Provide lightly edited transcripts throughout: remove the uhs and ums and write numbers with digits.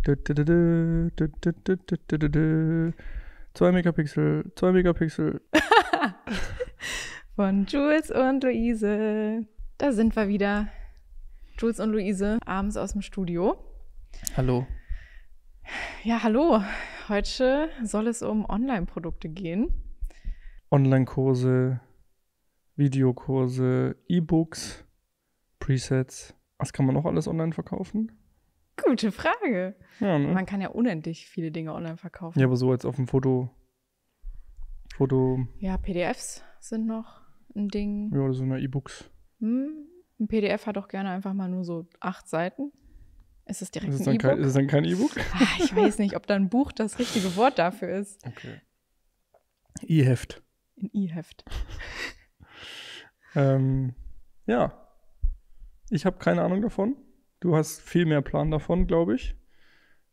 2 Megapixel, 2 Megapixel. Von Jules und Luise. Da sind wir wieder. Jules und Luise, abends aus dem Studio. Hallo. Ja, hallo. Heute soll es um Online-Produkte gehen. Online-Kurse, Videokurse, E-Books, Presets. Was kann man noch alles online verkaufen? Gute Frage. Ja, ne? Man kann ja unendlich viele Dinge online verkaufen. Ja, aber so jetzt auf dem Foto. Ja, PDFs sind noch ein Ding. Ja, oder so eine E-Books. Ein PDF hat auch gerne einfach mal nur so 8 Seiten. Ist es direkt Ist ein E-Book? es dann kein E-Book? Ich weiß nicht, ob da ein Buch das richtige Wort dafür ist. Okay. E-Heft. Ein E-Heft. Ja. Ich habe keine Ahnung davon. Du hast viel mehr Plan davon, glaube ich.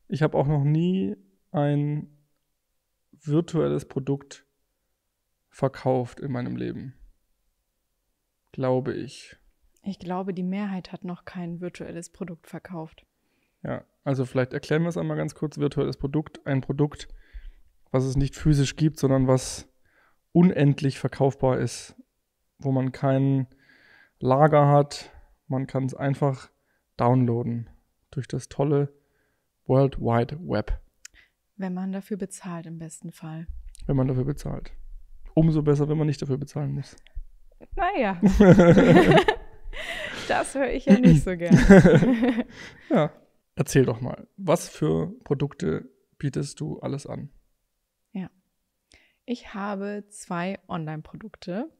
Ich habe auch noch nie ein virtuelles Produkt verkauft in meinem Leben. Glaube ich. Ich glaube, die Mehrheit hat noch kein virtuelles Produkt verkauft. Ja, also vielleicht erklären wir es einmal ganz kurz. Virtuelles Produkt, ein Produkt, was es nicht physisch gibt, sondern was unendlich verkaufbar ist, wo man kein Lager hat. Man kann es einfach downloaden durch das tolle World Wide Web. Wenn man dafür bezahlt, im besten Fall. Wenn man dafür bezahlt. Umso besser, wenn man nicht dafür bezahlen muss. Naja. Das höre ich ja nicht so gerne. Ja, erzähl doch mal, was für Produkte bietest du alles an? Ja. Ich habe 2 Online-Produkte.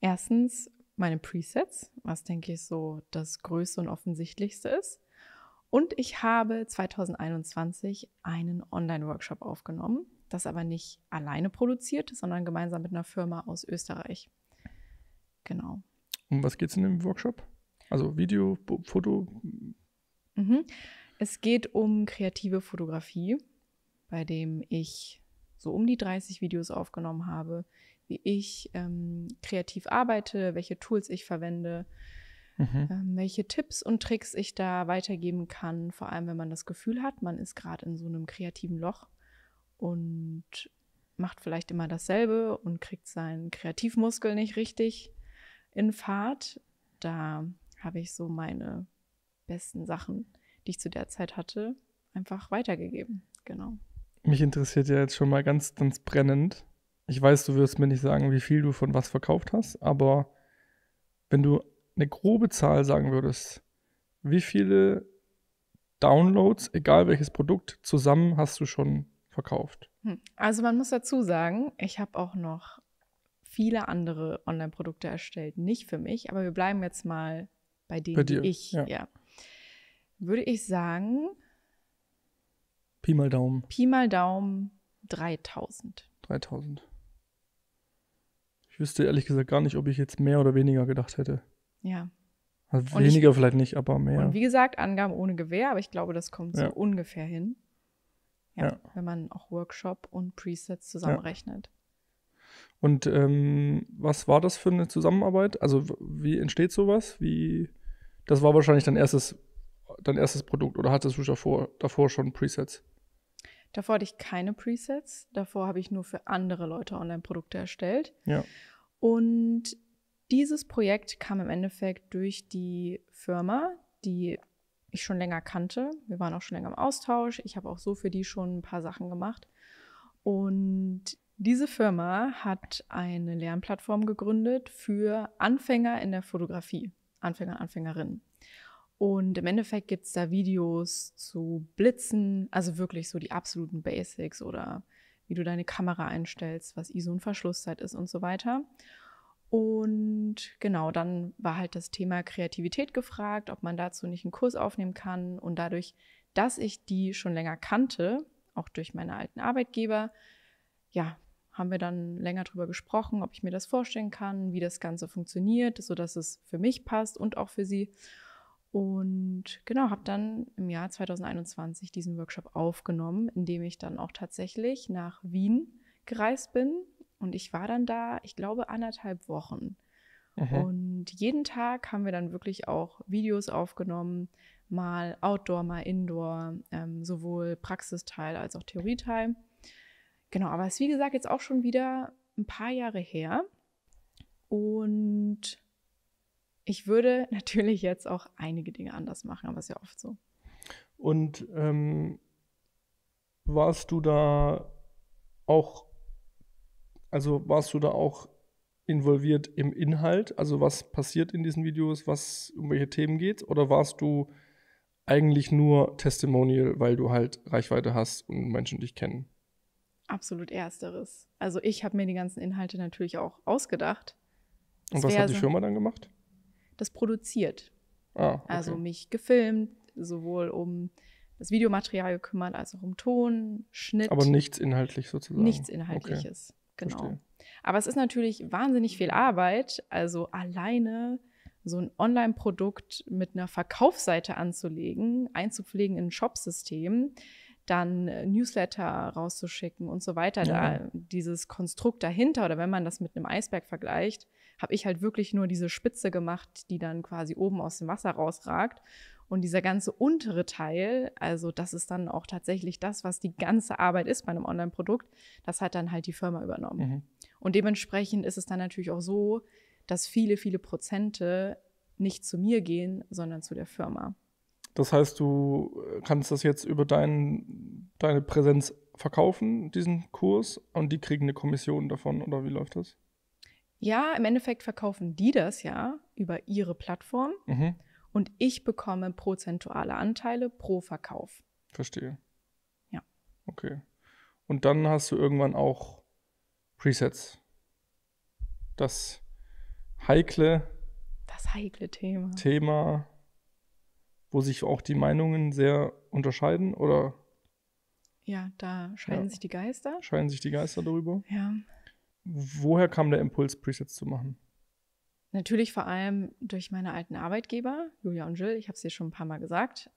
Erstens meine Presets, was denke ich so das Größte und Offensichtlichste ist. Und ich habe 2021 einen Online-Workshop aufgenommen, das aber nicht alleine produziert, sondern gemeinsam mit einer Firma aus Österreich. Genau. Um was geht es in dem Workshop? Also Video, Foto? Es geht um kreative Fotografie, bei dem ich so um die 30 Videos aufgenommen habe, wie ich kreativ arbeite, welche Tools ich verwende, welche Tipps und Tricks ich da weitergeben kann, vor allem wenn man das Gefühl hat, man ist gerade in so einem kreativen Loch und macht vielleicht immer dasselbe und kriegt seinen Kreativmuskel nicht richtig in Fahrt. Da habe ich so meine besten Sachen, die ich zu der Zeit hatte, einfach weitergegeben. Genau. Mich interessiert ja jetzt schon mal ganz, ganz brennend. Ich weiß, du wirst mir nicht sagen, wie viel du von was verkauft hast, aber wenn du eine grobe Zahl sagen würdest, wie viele Downloads, egal welches Produkt, zusammen hast du schon verkauft? Also man muss dazu sagen, ich habe auch noch viele andere Online-Produkte erstellt. Nicht für mich, aber wir bleiben jetzt mal bei denen, die ich, ja. Würde ich sagen, Pi mal Daumen 3000. 3000. Ich wüsste ehrlich gesagt gar nicht, ob ich jetzt mehr oder weniger gedacht hätte. Ja. Also weniger vielleicht nicht, aber mehr. Und wie gesagt, Angaben ohne Gewähr, aber ich glaube, das kommt so ungefähr hin. Ja, wenn man auch Workshop und Presets zusammenrechnet. Und was war das für eine Zusammenarbeit? Also wie entsteht sowas? Das war wahrscheinlich dein erstes Produkt oder hattest du davor schon Presets? Davor hatte ich keine Presets. Davor habe ich nur für andere Leute Online-Produkte erstellt. Ja. Und dieses Projekt kam im Endeffekt durch die Firma, die ich schon länger kannte. Wir waren auch schon länger im Austausch. Ich habe auch so für die schon ein paar Sachen gemacht. Und diese Firma hat eine Lernplattform gegründet für Anfänger in der Fotografie. Anfänger und Anfängerinnen. Und im Endeffekt gibt es da Videos zu Blitzen, also wirklich so die absoluten Basics oder wie du deine Kamera einstellst, was ISO und Verschlusszeit ist und so weiter. Und genau, dann war halt das Thema Kreativität gefragt, ob man dazu nicht einen Kurs aufnehmen kann. Und dadurch, dass ich die schon länger kannte, auch durch meine alten Arbeitgeber, ja, haben wir dann länger drüber gesprochen, ob ich mir das vorstellen kann, wie das Ganze funktioniert, sodass es für mich passt und auch für sie. Und genau, habe dann im Jahr 2021 diesen Workshop aufgenommen, in dem ich dann auch tatsächlich nach Wien gereist bin. Und ich war dann da, ich glaube, 1,5 Wochen. Und jeden Tag haben wir dann wirklich auch Videos aufgenommen, mal Outdoor, mal Indoor, sowohl Praxisteil als auch Theorieteil. Genau, aber es ist wie gesagt jetzt auch schon wieder ein paar Jahre her. Und ich würde natürlich jetzt auch einige Dinge anders machen, aber ist ja oft so. Und warst du da auch involviert im Inhalt? Also was passiert in diesen Videos, um welche Themen geht? Oder warst du eigentlich nur Testimonial, weil du halt Reichweite hast und Menschen dich kennen? Absolut Ersteres. Also ich habe mir die ganzen Inhalte natürlich auch ausgedacht. Und was hat die Firma dann gemacht? Das produziert. Okay. Also mich gefilmt, sowohl um das Videomaterial gekümmert, als auch um Ton, Schnitt. Aber nichts inhaltlich sozusagen? Nichts Inhaltliches, okay. genau. Verstehe. Aber es ist natürlich wahnsinnig viel Arbeit, also alleine so ein Online-Produkt mit einer Verkaufsseite anzulegen, einzupflegen in ein Shop-System, dann Newsletter rauszuschicken und so weiter. Ja. Da dieses Konstrukt dahinter, oder wenn man das mit einem Eisberg vergleicht, habe ich halt wirklich nur diese Spitze gemacht, die dann quasi oben aus dem Wasser rausragt. Und dieser ganze untere Teil, also das ist dann auch tatsächlich das, was die ganze Arbeit ist bei einem Online-Produkt, das hat dann halt die Firma übernommen. Mhm. Und dementsprechend ist es dann natürlich auch so, dass viele, viele Prozente nicht zu mir gehen, sondern zu der Firma. Das heißt, du kannst das jetzt über deine Präsenz verkaufen, diesen Kurs, und die kriegen eine Kommission davon, oder wie läuft das? Ja, im Endeffekt verkaufen die das ja über ihre Plattform und ich bekomme prozentuale Anteile pro Verkauf. Verstehe. Ja. Okay. Und dann hast du irgendwann auch Presets. Das heikle Thema, wo sich auch die Meinungen sehr unterscheiden, oder? Ja, da scheiden sich die Geister. Scheiden sich die Geister darüber? Ja. Woher kam der Impuls, Presets zu machen? Natürlich vor allem durch meine alten Arbeitgeber, Julia und Jill, ich habe es dir schon ein paar Mal gesagt,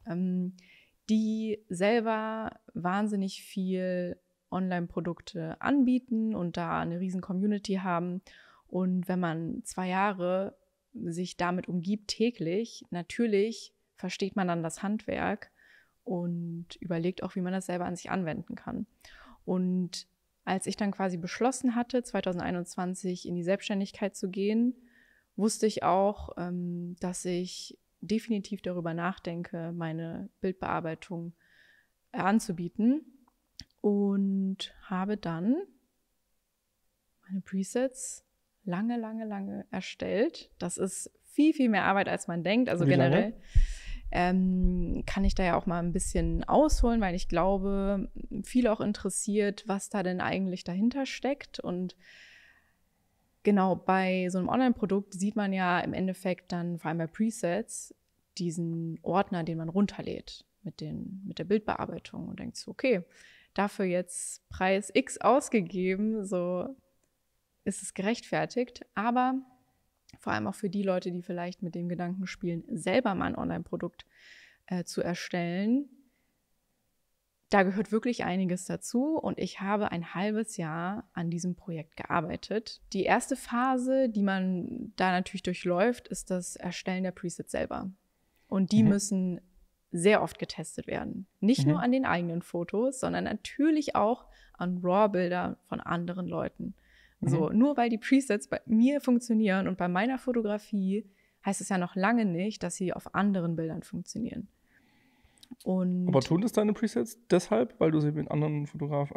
die selber wahnsinnig viel Online-Produkte anbieten und da eine riesen Community haben. Und wenn man 2 Jahre sich damit umgibt täglich, natürlich versteht man dann das Handwerk und überlegt auch, wie man das selber an sich anwenden kann. Und als ich dann quasi beschlossen hatte, 2021 in die Selbstständigkeit zu gehen, wusste ich auch, dass ich definitiv darüber nachdenke, meine Bildbearbeitung anzubieten, und habe dann meine Presets lange erstellt. Das ist viel, viel mehr Arbeit, als man denkt. Also generell kann ich da ja auch mal ein bisschen ausholen, weil ich glaube, viele auch interessiert, was da denn eigentlich dahinter steckt. Und genau, bei so einem Online-Produkt sieht man ja im Endeffekt dann, vor allem bei Presets, diesen Ordner, den man runterlädt mit der Bildbearbeitung und denkt so, okay, dafür jetzt Preis X ausgegeben, so ist es gerechtfertigt. Aber vor allem auch für die Leute, die vielleicht mit dem Gedanken spielen, selber mal ein Online-Produkt zu erstellen, da gehört wirklich einiges dazu, und ich habe ein halbes Jahr an diesem Projekt gearbeitet. Die erste Phase, die man da natürlich durchläuft, ist das Erstellen der Presets selber. Und die müssen sehr oft getestet werden. Nicht nur an den eigenen Fotos, sondern natürlich auch an RAW-Bildern von anderen Leuten. So, nur weil die Presets bei mir funktionieren und bei meiner Fotografie, heißt es ja noch lange nicht, dass sie auf anderen Bildern funktionieren. Aber tun das deine Presets deshalb, weil du sie mit anderen Fotografen,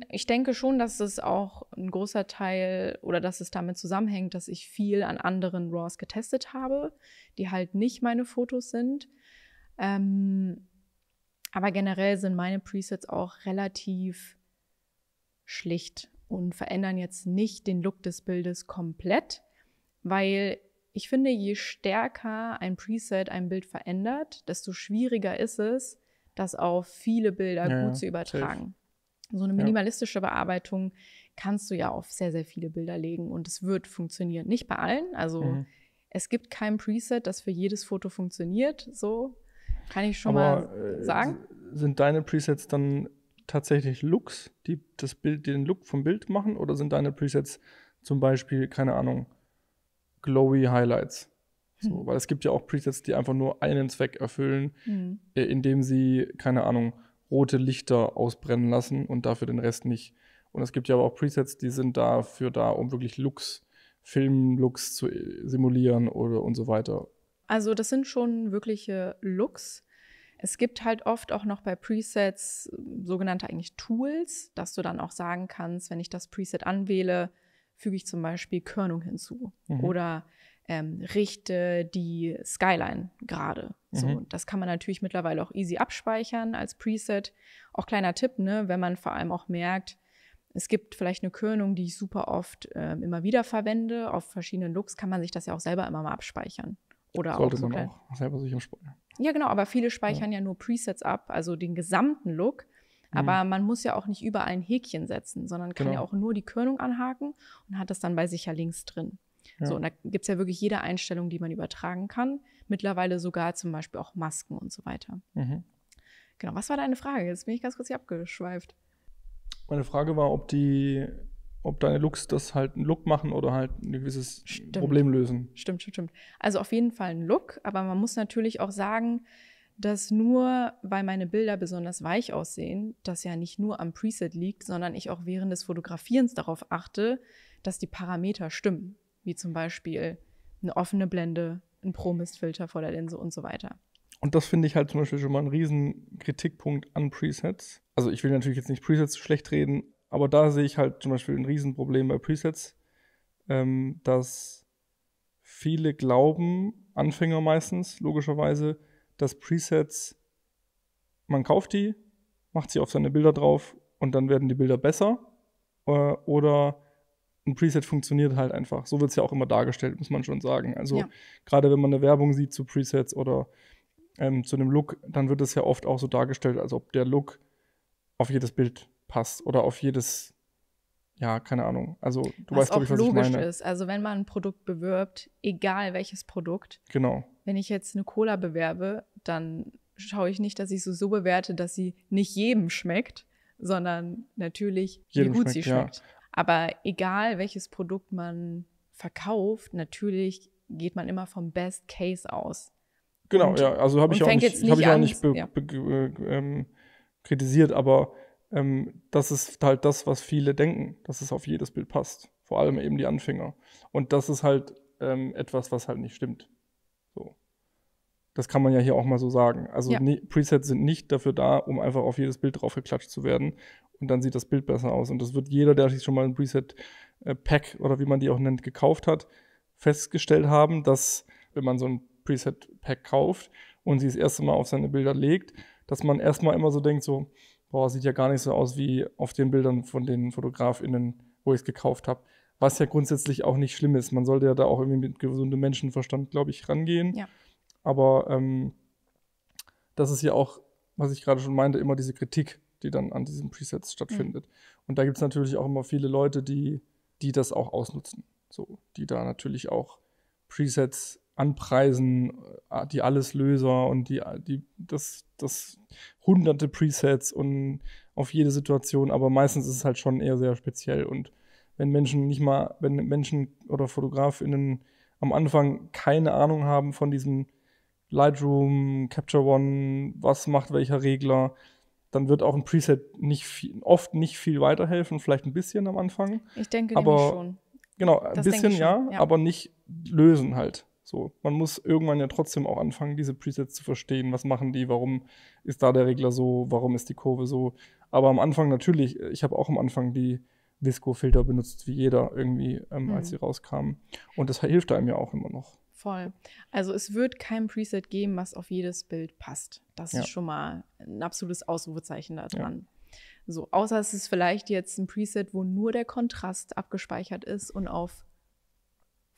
Ich denke schon, dass es auch ein großer Teil oder dass es damit zusammenhängt, dass ich viel an anderen RAWs getestet habe, die halt nicht meine Fotos sind. Aber generell sind meine Presets auch relativ schlicht und verändern jetzt nicht den Look des Bildes komplett, weil ich finde, je stärker ein Preset ein Bild verändert, desto schwieriger ist es, das auf viele Bilder gut zu übertragen. Safe. So eine minimalistische Bearbeitung kannst du ja auf sehr, sehr viele Bilder legen und es wird funktionieren. Nicht bei allen, also es gibt kein Preset, das für jedes Foto funktioniert, so kann ich schon mal sagen. Sind deine Presets dann tatsächlich Looks, die den Look vom Bild machen, oder sind deine Presets zum Beispiel, keine Ahnung, glowy Highlights So, weil es gibt ja auch Presets, die einfach nur einen Zweck erfüllen, indem sie, keine Ahnung, rote Lichter ausbrennen lassen und dafür den Rest nicht. Und es gibt ja aber auch Presets, die sind dafür da, um wirklich Filmlooks zu simulieren oder und so weiter. Also das sind schon wirkliche Looks. Es gibt halt oft auch noch bei Presets sogenannte eigentlich Tools, dass du dann auch sagen kannst, wenn ich das Preset anwähle, füge ich zum Beispiel Körnung hinzu oder richte die Skyline gerade. So, das kann man natürlich mittlerweile auch easy abspeichern als Preset. Auch kleiner Tipp, ne, wenn man vor allem auch merkt, es gibt vielleicht eine Körnung, die ich super oft immer wieder verwende. Auf verschiedenen Looks kann man sich das ja auch selber immer mal abspeichern. Oder Sollte auch so man auch selber sich speichern. Ja, genau, aber viele speichern ja nur Presets ab, also den gesamten Look. Aber man muss ja auch nicht überall ein Häkchen setzen, sondern kann ja auch nur die Körnung anhaken und hat das dann bei sich ja links drin. Ja. So, und da gibt es ja wirklich jede Einstellung, die man übertragen kann. Mittlerweile sogar zum Beispiel auch Masken und so weiter. Genau, was war deine Frage? Jetzt bin ich ganz kurz hier abgeschweift. Meine Frage war, ob deine Looks das halt einen Look machen oder halt ein gewisses Problem lösen. Stimmt. Also auf jeden Fall ein Look, aber man muss natürlich auch sagen, dass nur, weil meine Bilder besonders weich aussehen, das ja nicht nur am Preset liegt, sondern ich auch während des Fotografierens darauf achte, dass die Parameter stimmen. Wie zum Beispiel eine offene Blende, ein Pro-Mist-Filter vor der Linse und so weiter. Und das finde ich halt zum Beispiel schon mal einen riesen Kritikpunkt an Presets. Also ich will natürlich jetzt nicht Presets schlecht reden, aber da sehe ich halt zum Beispiel ein Riesenproblem bei Presets, dass viele glauben, Anfänger meistens, logischerweise, dass Presets, man kauft die, macht sie auf seine Bilder drauf und dann werden die Bilder besser. Oder ein Preset funktioniert halt einfach. So wird es ja auch immer dargestellt, muss man schon sagen. Also gerade wenn man eine Werbung sieht zu Presets oder zu einem Look, dann wird es ja oft auch so dargestellt, als ob der Look auf jedes Bild passt oder auf jedes, ja, keine Ahnung. Also du weißt, glaube ich, was ich meine. Was auch logisch ist. Also wenn man ein Produkt bewirbt, egal welches Produkt. Genau. Wenn ich jetzt eine Cola bewerbe, dann schaue ich nicht, dass ich sie so bewerte, dass sie nicht jedem schmeckt, sondern natürlich, wie gut sie schmeckt. Ja. Aber egal welches Produkt man verkauft, natürlich geht man immer vom Best Case aus. Genau, ja, also habe ich auch nicht kritisiert, aber das ist halt das, was viele denken, dass es auf jedes Bild passt. Vor allem eben die Anfänger. Und das ist halt etwas, was halt nicht stimmt. So. Das kann man ja hier auch mal so sagen. Also Presets sind nicht dafür da, um einfach auf jedes Bild draufgeklatscht zu werden. Und dann sieht das Bild besser aus. Und das wird jeder, der sich schon mal ein Preset-Pack oder wie man die auch nennt, gekauft hat, festgestellt haben, dass wenn man so ein Preset-Pack kauft und sie das erste Mal auf seine Bilder legt, dass man erstmal immer so denkt, so, boah, sieht ja gar nicht so aus wie auf den Bildern von den FotografInnen, wo ich es gekauft habe. Was ja grundsätzlich auch nicht schlimm ist. Man sollte ja da auch irgendwie mit gesundem Menschenverstand, glaube ich, rangehen. Ja. Aber das ist ja auch, was ich gerade schon meinte, immer diese Kritik, die dann an diesen Presets stattfindet. Und da gibt es natürlich auch immer viele Leute, die das auch ausnutzen. So, die da natürlich auch Presets anpreisen, die Alleslöser und das hunderte Presets und auf jede Situation, aber meistens ist es halt schon eher sehr speziell. Und wenn Menschen oder FotografInnen am Anfang keine Ahnung haben von diesem Lightroom, Capture One, was macht welcher Regler, dann wird auch ein Preset oft nicht viel weiterhelfen, vielleicht ein bisschen am Anfang. Ich denke nämlich schon. Genau, ein bisschen ja, aber nicht lösen halt. So, man muss irgendwann ja trotzdem auch anfangen, diese Presets zu verstehen. Was machen die? Warum ist da der Regler so? Warum ist die Kurve so? Aber am Anfang natürlich, ich habe auch am Anfang die Visco-Filter benutzt, wie jeder irgendwie, als sie rauskamen. Und das hilft einem ja auch immer noch. Voll. Also es wird kein Preset geben, was auf jedes Bild passt. Das ist schon mal ein absolutes Ausrufezeichen da dran. Ja. So, außer es ist vielleicht jetzt ein Preset, wo nur der Kontrast abgespeichert ist und auf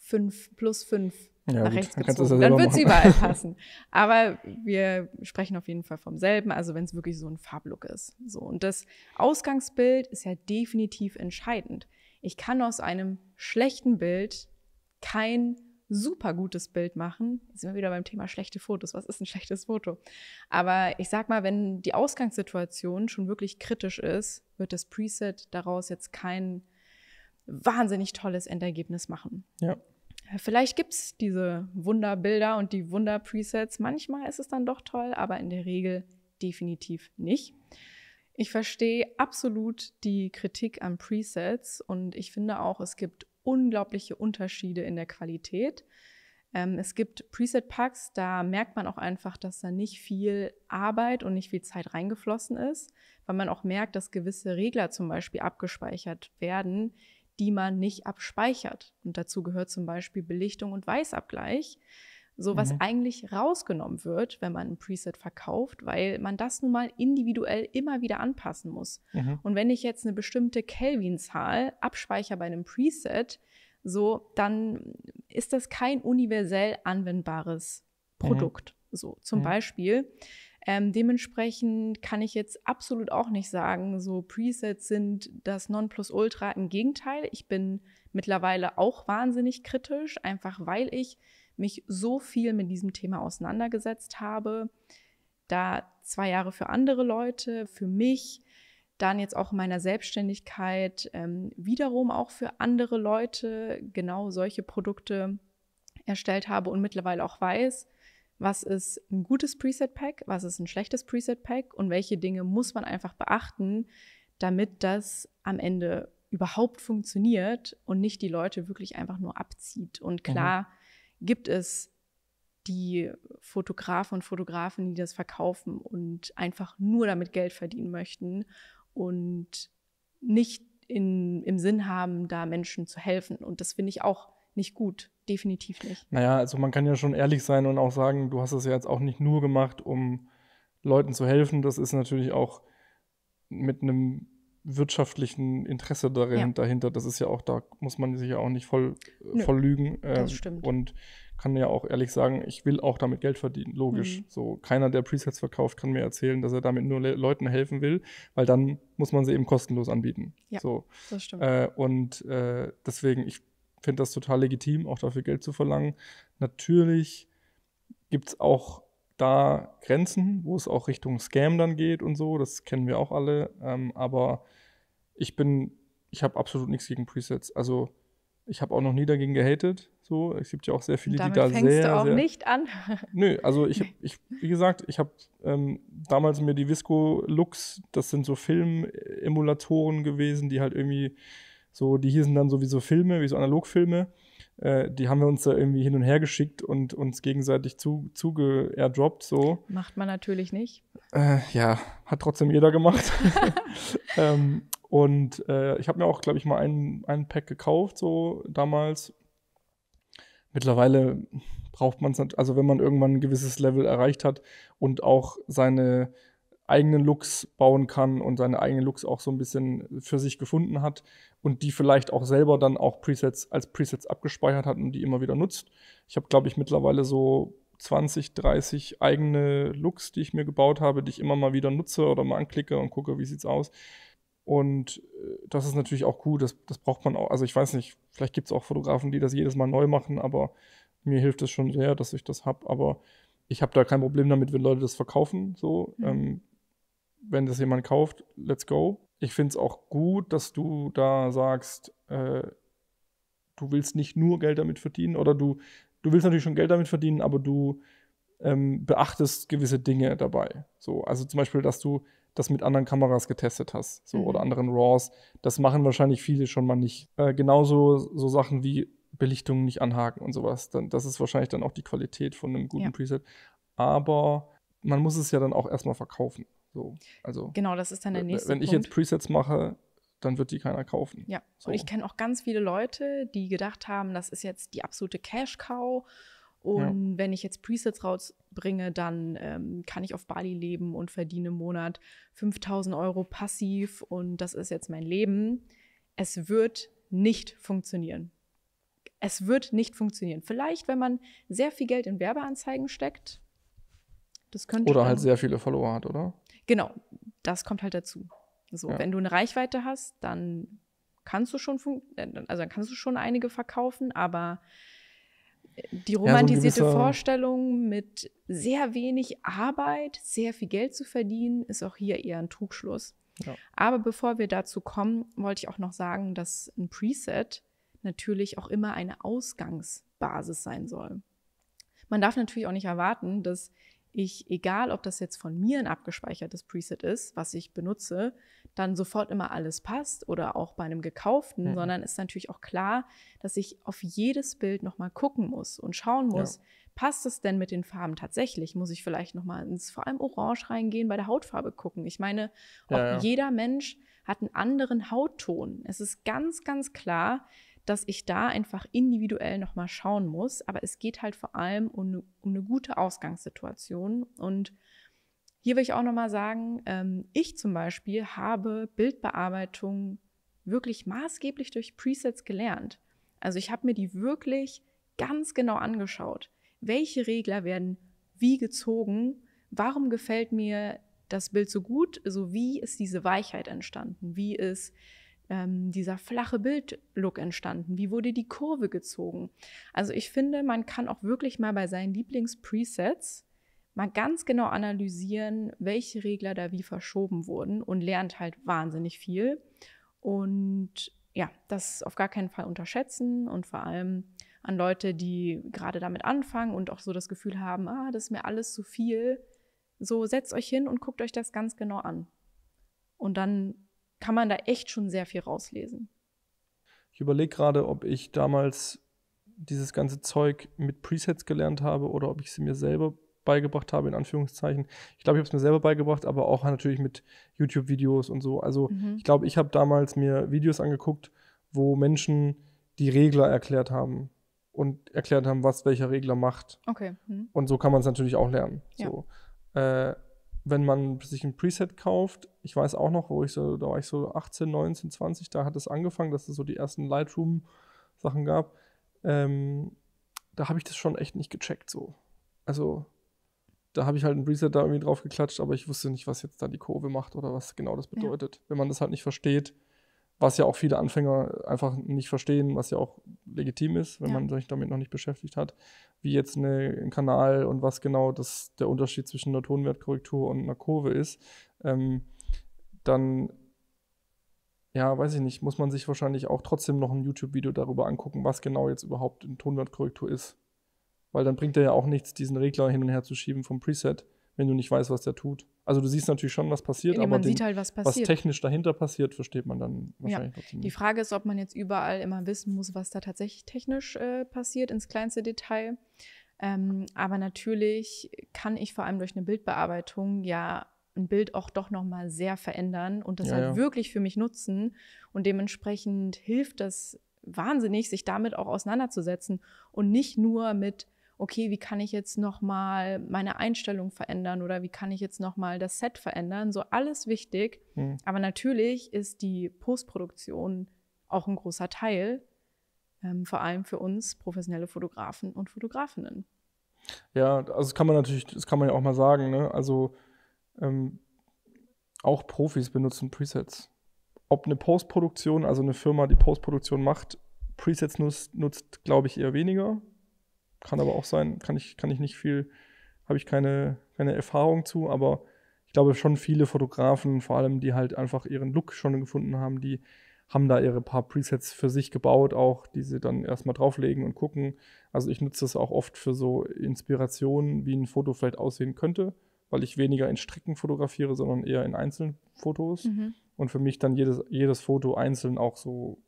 5+5 nach rechts gezogen. Dann wird es überall passen. Aber wir sprechen auf jeden Fall vom selben, also wenn es wirklich so ein Farblook ist. So, und das Ausgangsbild ist ja definitiv entscheidend. Ich kann aus einem schlechten Bild kein super gutes Bild machen. Jetzt sind wir wieder beim Thema schlechte Fotos. Was ist ein schlechtes Foto? Aber ich sag mal, wenn die Ausgangssituation schon wirklich kritisch ist, wird das Preset daraus jetzt kein wahnsinnig tolles Endergebnis machen. Ja. Vielleicht gibt es diese Wunderbilder und die Wunder-Presets. Manchmal ist es dann doch toll, aber in der Regel definitiv nicht. Ich verstehe absolut die Kritik an Presets und ich finde auch, es gibt unglaubliche Unterschiede in der Qualität. Es gibt Preset-Packs, da merkt man auch einfach, dass da nicht viel Arbeit und nicht viel Zeit reingeflossen ist, weil man auch merkt, dass gewisse Regler zum Beispiel abgespeichert werden, die man nicht abspeichert. Und dazu gehört zum Beispiel Belichtung und Weißabgleich, so was eigentlich rausgenommen wird, wenn man ein Preset verkauft, weil man das nun mal individuell immer wieder anpassen muss. Und wenn ich jetzt eine bestimmte Kelvin-Zahl abspeichere bei einem Preset, so, dann ist das kein universell anwendbares Produkt. So, zum Beispiel. Dementsprechend kann ich jetzt absolut auch nicht sagen, so Presets sind das Nonplusultra. Im Gegenteil, ich bin mittlerweile auch wahnsinnig kritisch, einfach weil ich mich so viel mit diesem Thema auseinandergesetzt habe. Da 2 Jahre für andere Leute, für mich, dann jetzt auch in meiner Selbstständigkeit wiederum auch für andere Leute genau solche Produkte erstellt habe und mittlerweile auch weiß, was ist ein gutes Preset-Pack, was ist ein schlechtes Preset-Pack und welche Dinge muss man einfach beachten, damit das am Ende überhaupt funktioniert und nicht die Leute wirklich einfach nur abzieht. Und klar gibt es die Fotografen und Fotografen, die das verkaufen und einfach nur damit Geld verdienen möchten und nicht im Sinn haben, da Menschen zu helfen. Und das finde ich auch nicht gut. Definitiv nicht. Naja, also man kann ja schon ehrlich sein und auch sagen, du hast es ja jetzt auch nicht nur gemacht, um Leuten zu helfen. Das ist natürlich auch mit einem wirtschaftlichen Interesse dahinter. Das ist ja auch, da muss man sich ja auch nicht voll lügen. Das stimmt. Und kann ja auch ehrlich sagen, ich will auch damit Geld verdienen, logisch. So, keiner, der Presets verkauft, kann mir erzählen, dass er damit nur Leuten helfen will, weil dann muss man sie eben kostenlos anbieten. Ja, so. Das stimmt. Deswegen, ich finde das total legitim, auch dafür Geld zu verlangen. Natürlich gibt es auch da Grenzen, wo es auch Richtung Scam dann geht und so. Das kennen wir auch alle. Aber ich habe absolut nichts gegen Presets. Also ich habe auch noch nie dagegen gehatet. So, es gibt ja auch sehr viele, damit die da fängst du auch nicht an. Nö, also wie gesagt, ich habe damals mir die Visco Lux, das sind so Filmemulatoren gewesen, die halt irgendwie so, die hießen dann sowieso Filme, wie so Analogfilme. Die haben wir uns da irgendwie hin und her geschickt und uns gegenseitig airdroppt. So. Macht man natürlich nicht. Ja, hat trotzdem jeder gemacht. Ich habe mir auch, glaube ich, mal einen Pack gekauft, so damals. Mittlerweile braucht man es nicht, also wenn man irgendwann ein gewisses Level erreicht hat und auch seine eigenen Looks bauen kann und seine eigenen Looks auch so ein bisschen für sich gefunden hat und die vielleicht auch selber dann auch als Presets abgespeichert hat und die immer wieder nutzt. Ich habe, glaube ich, mittlerweile so 20, 30 eigene Looks, die ich mir gebaut habe, die ich immer mal wieder nutze oder mal anklicke und gucke, wie sieht's aus. Und das ist natürlich auch cool, das braucht man auch. Also ich weiß nicht, vielleicht gibt es auch Fotografen, die das jedes Mal neu machen, aber mir hilft es schon sehr, dass ich das habe. Aber ich habe da kein Problem damit, wenn Leute das verkaufen. So, wenn das jemand kauft, let's go. Ich finde es auch gut, dass du da sagst, du willst nicht nur Geld damit verdienen oder du willst natürlich schon Geld damit verdienen, aber du beachtest gewisse Dinge dabei. So, also zum Beispiel, dass du das mit anderen Kameras getestet hast, so, oder anderen RAWs. Das machen wahrscheinlich viele schon mal nicht. Genauso so Sachen wie Belichtung nicht anhaken und sowas. Das ist wahrscheinlich dann auch die Qualität von einem guten Preset. Aber man muss es ja dann auch erstmal verkaufen. So, also, genau, das ist dann der nächste Punkt. Wenn ich jetzt Presets mache, dann wird die keiner kaufen. Ja, so. Und ich kenne auch ganz viele Leute, die gedacht haben, das ist jetzt die absolute Cash-Cow. Und wenn ich jetzt Presets rausbringe, dann kann ich auf Bali leben und verdiene im Monat 5.000 € passiv und das ist jetzt mein Leben. Es wird nicht funktionieren. Es wird nicht funktionieren. Vielleicht, wenn man sehr viel Geld in Werbeanzeigen steckt. Das könnte oder halt sehr viele Follower hat, oder? Genau, das kommt halt dazu. So, wenn du eine Reichweite hast, dann kannst du schon einige verkaufen, aber die romantisierte Vorstellung, mit sehr wenig Arbeit sehr viel Geld zu verdienen, ist auch hier eher ein Trugschluss. Ja. Aber bevor wir dazu kommen, wollte ich auch noch sagen, dass ein Preset natürlich auch immer eine Ausgangsbasis sein soll. Man darf natürlich auch nicht erwarten, dass ich, egal ob das jetzt von mir ein abgespeichertes Preset ist, was ich benutze, dann sofort immer alles passt oder auch bei einem gekauften, sondern ist natürlich auch klar, dass ich auf jedes Bild nochmal gucken muss und schauen muss, passt es denn mit den Farben tatsächlich? Muss ich vielleicht nochmal ins vor allem Orange reingehen, bei der Hautfarbe gucken? Ich meine, auch jeder Mensch hat einen anderen Hautton. Es ist ganz, ganz klar, dass ich da einfach individuell nochmal schauen muss. Aber es geht halt vor allem um eine gute Ausgangssituation. Und hier will ich auch nochmal sagen, ich zum Beispiel habe Bildbearbeitung wirklich maßgeblich durch Presets gelernt. Also ich habe mir die wirklich ganz genau angeschaut. Welche Regler werden wie gezogen? Warum gefällt mir das Bild so gut? So wie ist diese Weichheit entstanden? Wie ist dieser flache Bildlook entstanden? Wie wurde die Kurve gezogen? Also ich finde, man kann auch wirklich mal bei seinen Lieblingspresets mal ganz genau analysieren, welche Regler da wie verschoben wurden und lernt halt wahnsinnig viel. Und ja, das auf gar keinen Fall unterschätzen und vor allem an Leute, die gerade damit anfangen und auch so das Gefühl haben, das ist mir alles zu viel. So, setzt euch hin und guckt euch das ganz genau an. Und dann kann man da echt schon sehr viel rauslesen. Ich überlege gerade, ob ich damals dieses ganze Zeug mit Presets gelernt habe oder ob ich sie mir selber beigebracht habe, in Anführungszeichen. Ich glaube, ich habe es mir selber beigebracht, aber auch natürlich mit YouTube-Videos und so. Also ich glaube, ich habe damals mir Videos angeguckt, wo Menschen die Regler erklärt haben und erklärt haben, was welcher Regler macht. Okay. Und so kann man es natürlich auch lernen. Ja. So. Wenn man sich ein Preset kauft, ich weiß auch noch, da war ich so 18, 19, 20, da hat es angefangen, dass es so die ersten Lightroom-Sachen gab. Da habe ich das schon echt nicht gecheckt so. Also da habe ich halt ein Preset da irgendwie drauf geklatscht, aber ich wusste nicht, was jetzt da die Kurve macht oder was genau das bedeutet. Ja. Wenn man das halt nicht versteht, was ja auch viele Anfänger einfach nicht verstehen, was ja auch legitim ist, wenn man sich damit noch nicht beschäftigt hat, wie jetzt ein Kanal und was genau der Unterschied zwischen einer Tonwertkorrektur und einer Kurve ist, dann, ja, weiß ich nicht, muss man sich wahrscheinlich auch trotzdem noch ein YouTube-Video darüber angucken, was genau jetzt überhaupt eine Tonwertkorrektur ist. Weil dann bringt der ja auch nichts, diesen Regler hin und her zu schieben vom Preset, wenn du nicht weißt, was der tut. Also du siehst natürlich schon, was passiert, aber man sieht halt, was passiert. Was technisch dahinter passiert, versteht man dann wahrscheinlich trotzdem nicht. Die Frage ist, ob man jetzt überall immer wissen muss, was da tatsächlich technisch passiert, ins kleinste Detail. Aber natürlich kann ich vor allem durch eine Bildbearbeitung ja ein Bild auch doch nochmal sehr verändern und das wirklich für mich nutzen. Und dementsprechend hilft das wahnsinnig, sich damit auch auseinanderzusetzen und nicht nur mit okay, wie kann ich jetzt nochmal meine Einstellung verändern oder wie kann ich jetzt nochmal das Set verändern? So alles wichtig. Aber natürlich ist die Postproduktion auch ein großer Teil, vor allem für uns professionelle Fotografen und Fotografinnen. Ja, also das kann man ja auch mal sagen, ne? Also auch Profis benutzen Presets. Ob eine Postproduktion, also eine Firma, die Postproduktion macht, Presets nutzt, glaube ich, eher weniger. Kann aber auch sein, kann ich nicht viel, habe ich keine Erfahrung zu, aber ich glaube schon viele Fotografen, vor allem die halt einfach ihren Look schon gefunden haben, die haben da ihre paar Presets für sich gebaut, auch die sie dann erstmal drauflegen und gucken. Also ich nutze das auch oft für so Inspirationen, wie ein Foto vielleicht aussehen könnte, weil ich weniger in Strecken fotografiere, sondern eher in einzelnen Fotos und für mich dann jedes Foto einzeln auch so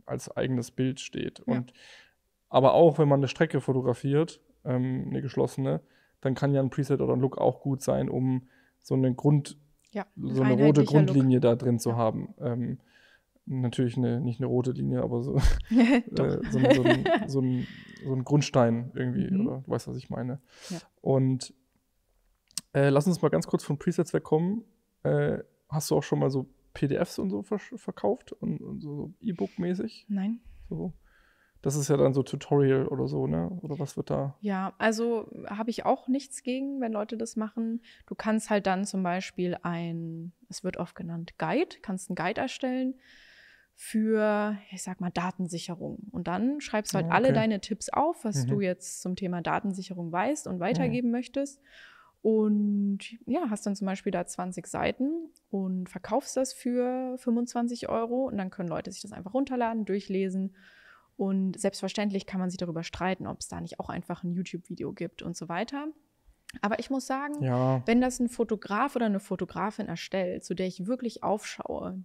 als eigenes Bild steht. Und aber auch, wenn man eine Strecke fotografiert, eine geschlossene, dann kann ja ein Preset oder ein Look auch gut sein, um so eine rote Grundlinie da drin zu haben. Natürlich nicht eine rote Linie, aber so, so ein Grundstein irgendwie, oder du weißt, was ich meine. Ja. Und lass uns mal ganz kurz von Presets wegkommen. Hast du auch schon mal so PDFs und so verkauft und so E-Book-mäßig? Nein. So. Das ist ja dann so Tutorial oder so, ne? Oder was wird da? Ja, also habe ich auch nichts gegen, wenn Leute das machen. Du kannst halt dann zum Beispiel es wird oft genannt Guide, kannst einen Guide erstellen für, ich sag mal, Datensicherung. Und dann schreibst du halt alle deine Tipps auf, was du jetzt zum Thema Datensicherung weißt und weitergeben möchtest. Und ja, hast dann zum Beispiel da 20 Seiten und verkaufst das für 25 € und dann können Leute sich das einfach runterladen, durchlesen Und selbstverständlich kann man sich darüber streiten, ob es da nicht auch einfach ein YouTube-Video gibt und so weiter. Aber ich muss sagen, wenn das ein Fotograf oder eine Fotografin erstellt, zu der ich wirklich aufschaue,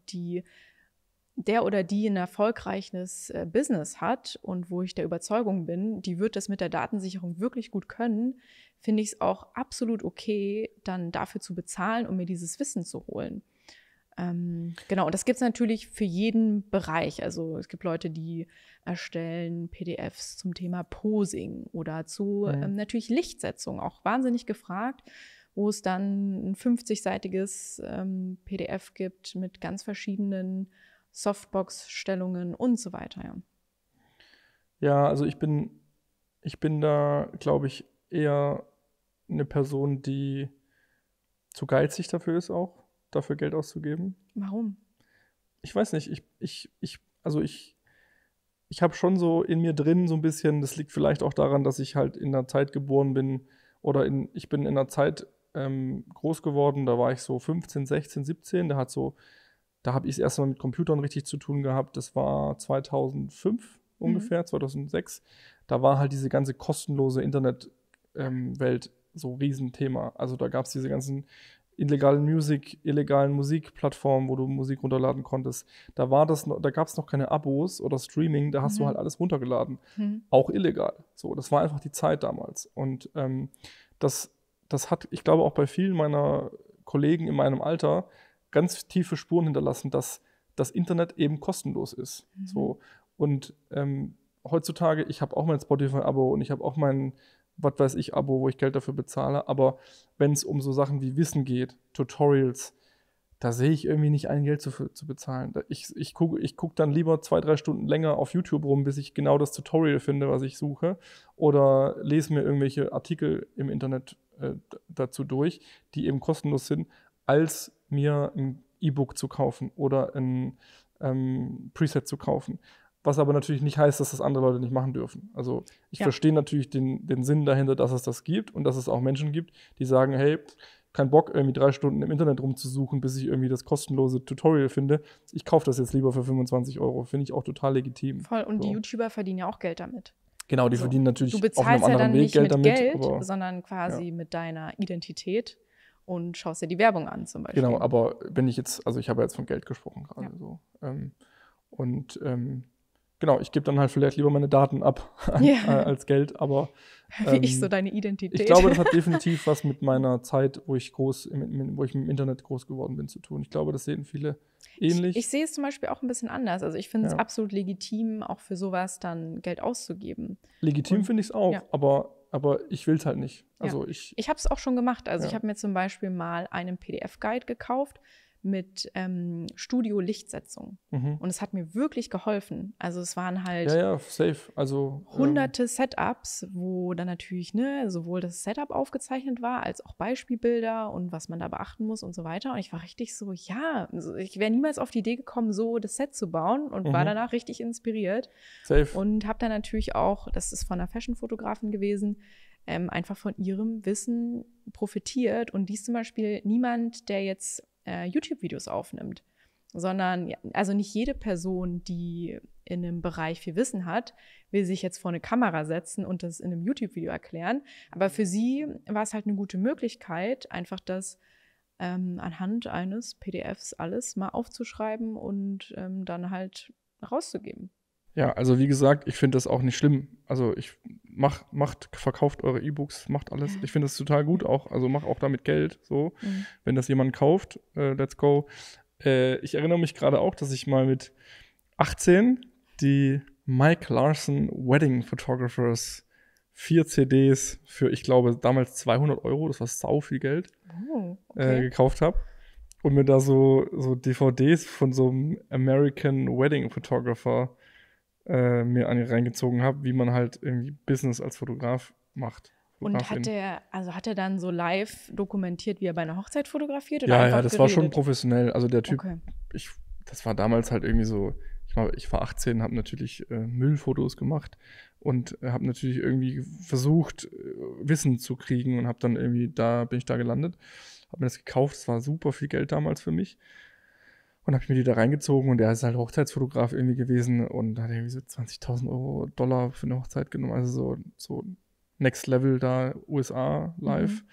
der oder die ein erfolgreiches Business hat und wo ich der Überzeugung bin, die wird das mit der Datensicherung wirklich gut können, finde ich es auch absolut okay, dann dafür zu bezahlen, um mir dieses Wissen zu holen. Genau, und das gibt es natürlich für jeden Bereich. Also es gibt Leute, die erstellen PDFs zum Thema Posing oder zu natürlich Lichtsetzung, auch wahnsinnig gefragt, wo es dann ein 50-seitiges PDF gibt mit ganz verschiedenen Softbox-Stellungen und so weiter. Ja, also ich bin da, glaube ich, eher eine Person, die zu geizig dafür ist auch, dafür Geld auszugeben. Warum? Ich weiß nicht, ich habe schon so in mir drin so ein bisschen, das liegt vielleicht auch daran, dass ich halt in einer Zeit geboren bin ich bin in einer Zeit groß geworden, da war ich so 15, 16, 17, da habe ich das erste Mal mit Computern richtig zu tun gehabt, das war 2005 ungefähr, 2006, da war halt diese ganze kostenlose Internetwelt so ein Riesenthema, also da gab es diese ganzen illegalen Musikplattformen, wo du Musik runterladen konntest. Da gab es noch keine Abos oder Streaming, da hast du halt alles runtergeladen. Auch illegal. So, das war einfach die Zeit damals. Und das hat, ich glaube, auch bei vielen meiner Kollegen in meinem Alter ganz tiefe Spuren hinterlassen, dass das Internet eben kostenlos ist. So. Und heutzutage, ich habe auch mein Spotify-Abo und ich habe auch mein was weiß ich, Abo, wo ich Geld dafür bezahle. Aber wenn es um so Sachen wie Wissen geht, Tutorials, da sehe ich irgendwie nicht ein, Geld zu bezahlen. Ich guck dann lieber 2-3 Stunden länger auf YouTube rum, bis ich genau das Tutorial finde, was ich suche. Oder lese mir irgendwelche Artikel im Internet dazu durch, die eben kostenlos sind, als mir ein E-Book zu kaufen oder ein Preset zu kaufen. Was aber natürlich nicht heißt, dass das andere Leute nicht machen dürfen. Also ich verstehe natürlich den Sinn dahinter, dass es das gibt und dass es auch Menschen gibt, die sagen, hey, kein Bock, irgendwie 3 Stunden im Internet rumzusuchen, bis ich irgendwie das kostenlose Tutorial finde. Ich kaufe das jetzt lieber für 25 €. Finde ich auch total legitim. Voll, und die YouTuber verdienen ja auch Geld damit. Genau, die verdienen natürlich auf einem anderen Weg Geld damit. Du bezahlst ja dann nicht mit Geld, aber, sondern quasi mit deiner Identität und schaust dir die Werbung an zum Beispiel. Genau, aber wenn ich jetzt, also ich habe jetzt von Geld gesprochen gerade so. Genau, ich gebe dann halt vielleicht lieber meine Daten ab als Geld, aber wie ich so deine Identität. Ich glaube, das hat definitiv was mit meiner Zeit, wo ich im Internet groß geworden bin, zu tun. Ich glaube, das sehen viele ähnlich. Ich sehe es zum Beispiel auch ein bisschen anders. Also ich finde es absolut legitim, auch für sowas dann Geld auszugeben. Legitim finde ich es auch, aber ich will es halt nicht. Also ich habe es auch schon gemacht. Also ich habe mir zum Beispiel mal einen PDF-Guide gekauft mit Studio-Lichtsetzung. Und es hat mir wirklich geholfen. Also es waren halt safe. Also hunderte Setups, wo dann natürlich sowohl das Setup aufgezeichnet war, als auch Beispielbilder und was man da beachten muss und so weiter. Und ich war richtig so, ich wäre niemals auf die Idee gekommen, so das Set zu bauen und war danach richtig inspiriert. Safe. Und habe dann natürlich auch, das ist von einer Fashion-Fotografin gewesen, einfach von ihrem Wissen profitiert. Und die ist zum Beispiel niemand, der jetzt YouTube-Videos aufnimmt, sondern also nicht jede Person, die in einem Bereich viel Wissen hat, will sich jetzt vor eine Kamera setzen und das in einem YouTube-Video erklären. Aber für sie war es halt eine gute Möglichkeit, einfach das anhand eines PDFs alles mal aufzuschreiben und dann halt rauszugeben. Ja, also wie gesagt, ich finde das auch nicht schlimm. Also verkauft eure E-Books, macht alles. Ich finde das total gut auch. Also mach auch damit Geld. So, wenn das jemand kauft, let's go. Ich erinnere mich gerade auch, dass ich mal mit 18 die Mike Larson Wedding Photographers 4 CDs für, ich glaube, damals 200 €, das war sau viel Geld, gekauft habe. Und mir da so DVDs von so einem American Wedding Photographer mir reingezogen habe, wie man halt irgendwie Business als Fotograf macht. Und hat er dann so live dokumentiert, wie er bei einer Hochzeit fotografiert? Oder ja, das war schon professionell. Also der Typ, das war damals halt irgendwie so, ich war 18, habe natürlich Müllfotos gemacht und habe natürlich irgendwie versucht, Wissen zu kriegen und habe dann irgendwie, bin ich da gelandet, habe mir das gekauft, es war super viel Geld damals für mich. Und habe ich mir die da reingezogen und der ist halt Hochzeitsfotograf irgendwie gewesen und hat irgendwie so 20.000 Dollar für eine Hochzeit genommen. Also so Next Level da, USA live.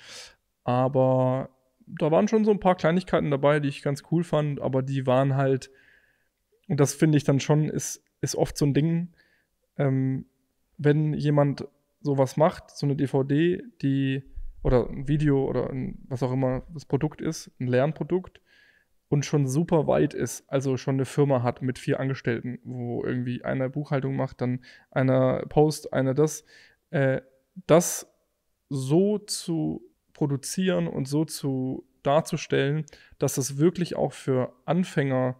Aber da waren schon so ein paar Kleinigkeiten dabei, die ich ganz cool fand, aber die waren halt, und das finde ich dann schon, ist oft so ein Ding, wenn jemand sowas macht, so eine DVD, oder ein Video oder was auch immer das Produkt ist, ein Lernprodukt, und schon super weit ist, also schon eine Firma hat mit 4 Angestellten, wo irgendwie einer Buchhaltung macht, dann einer Post, einer das so zu produzieren und so darzustellen, dass es wirklich auch für Anfänger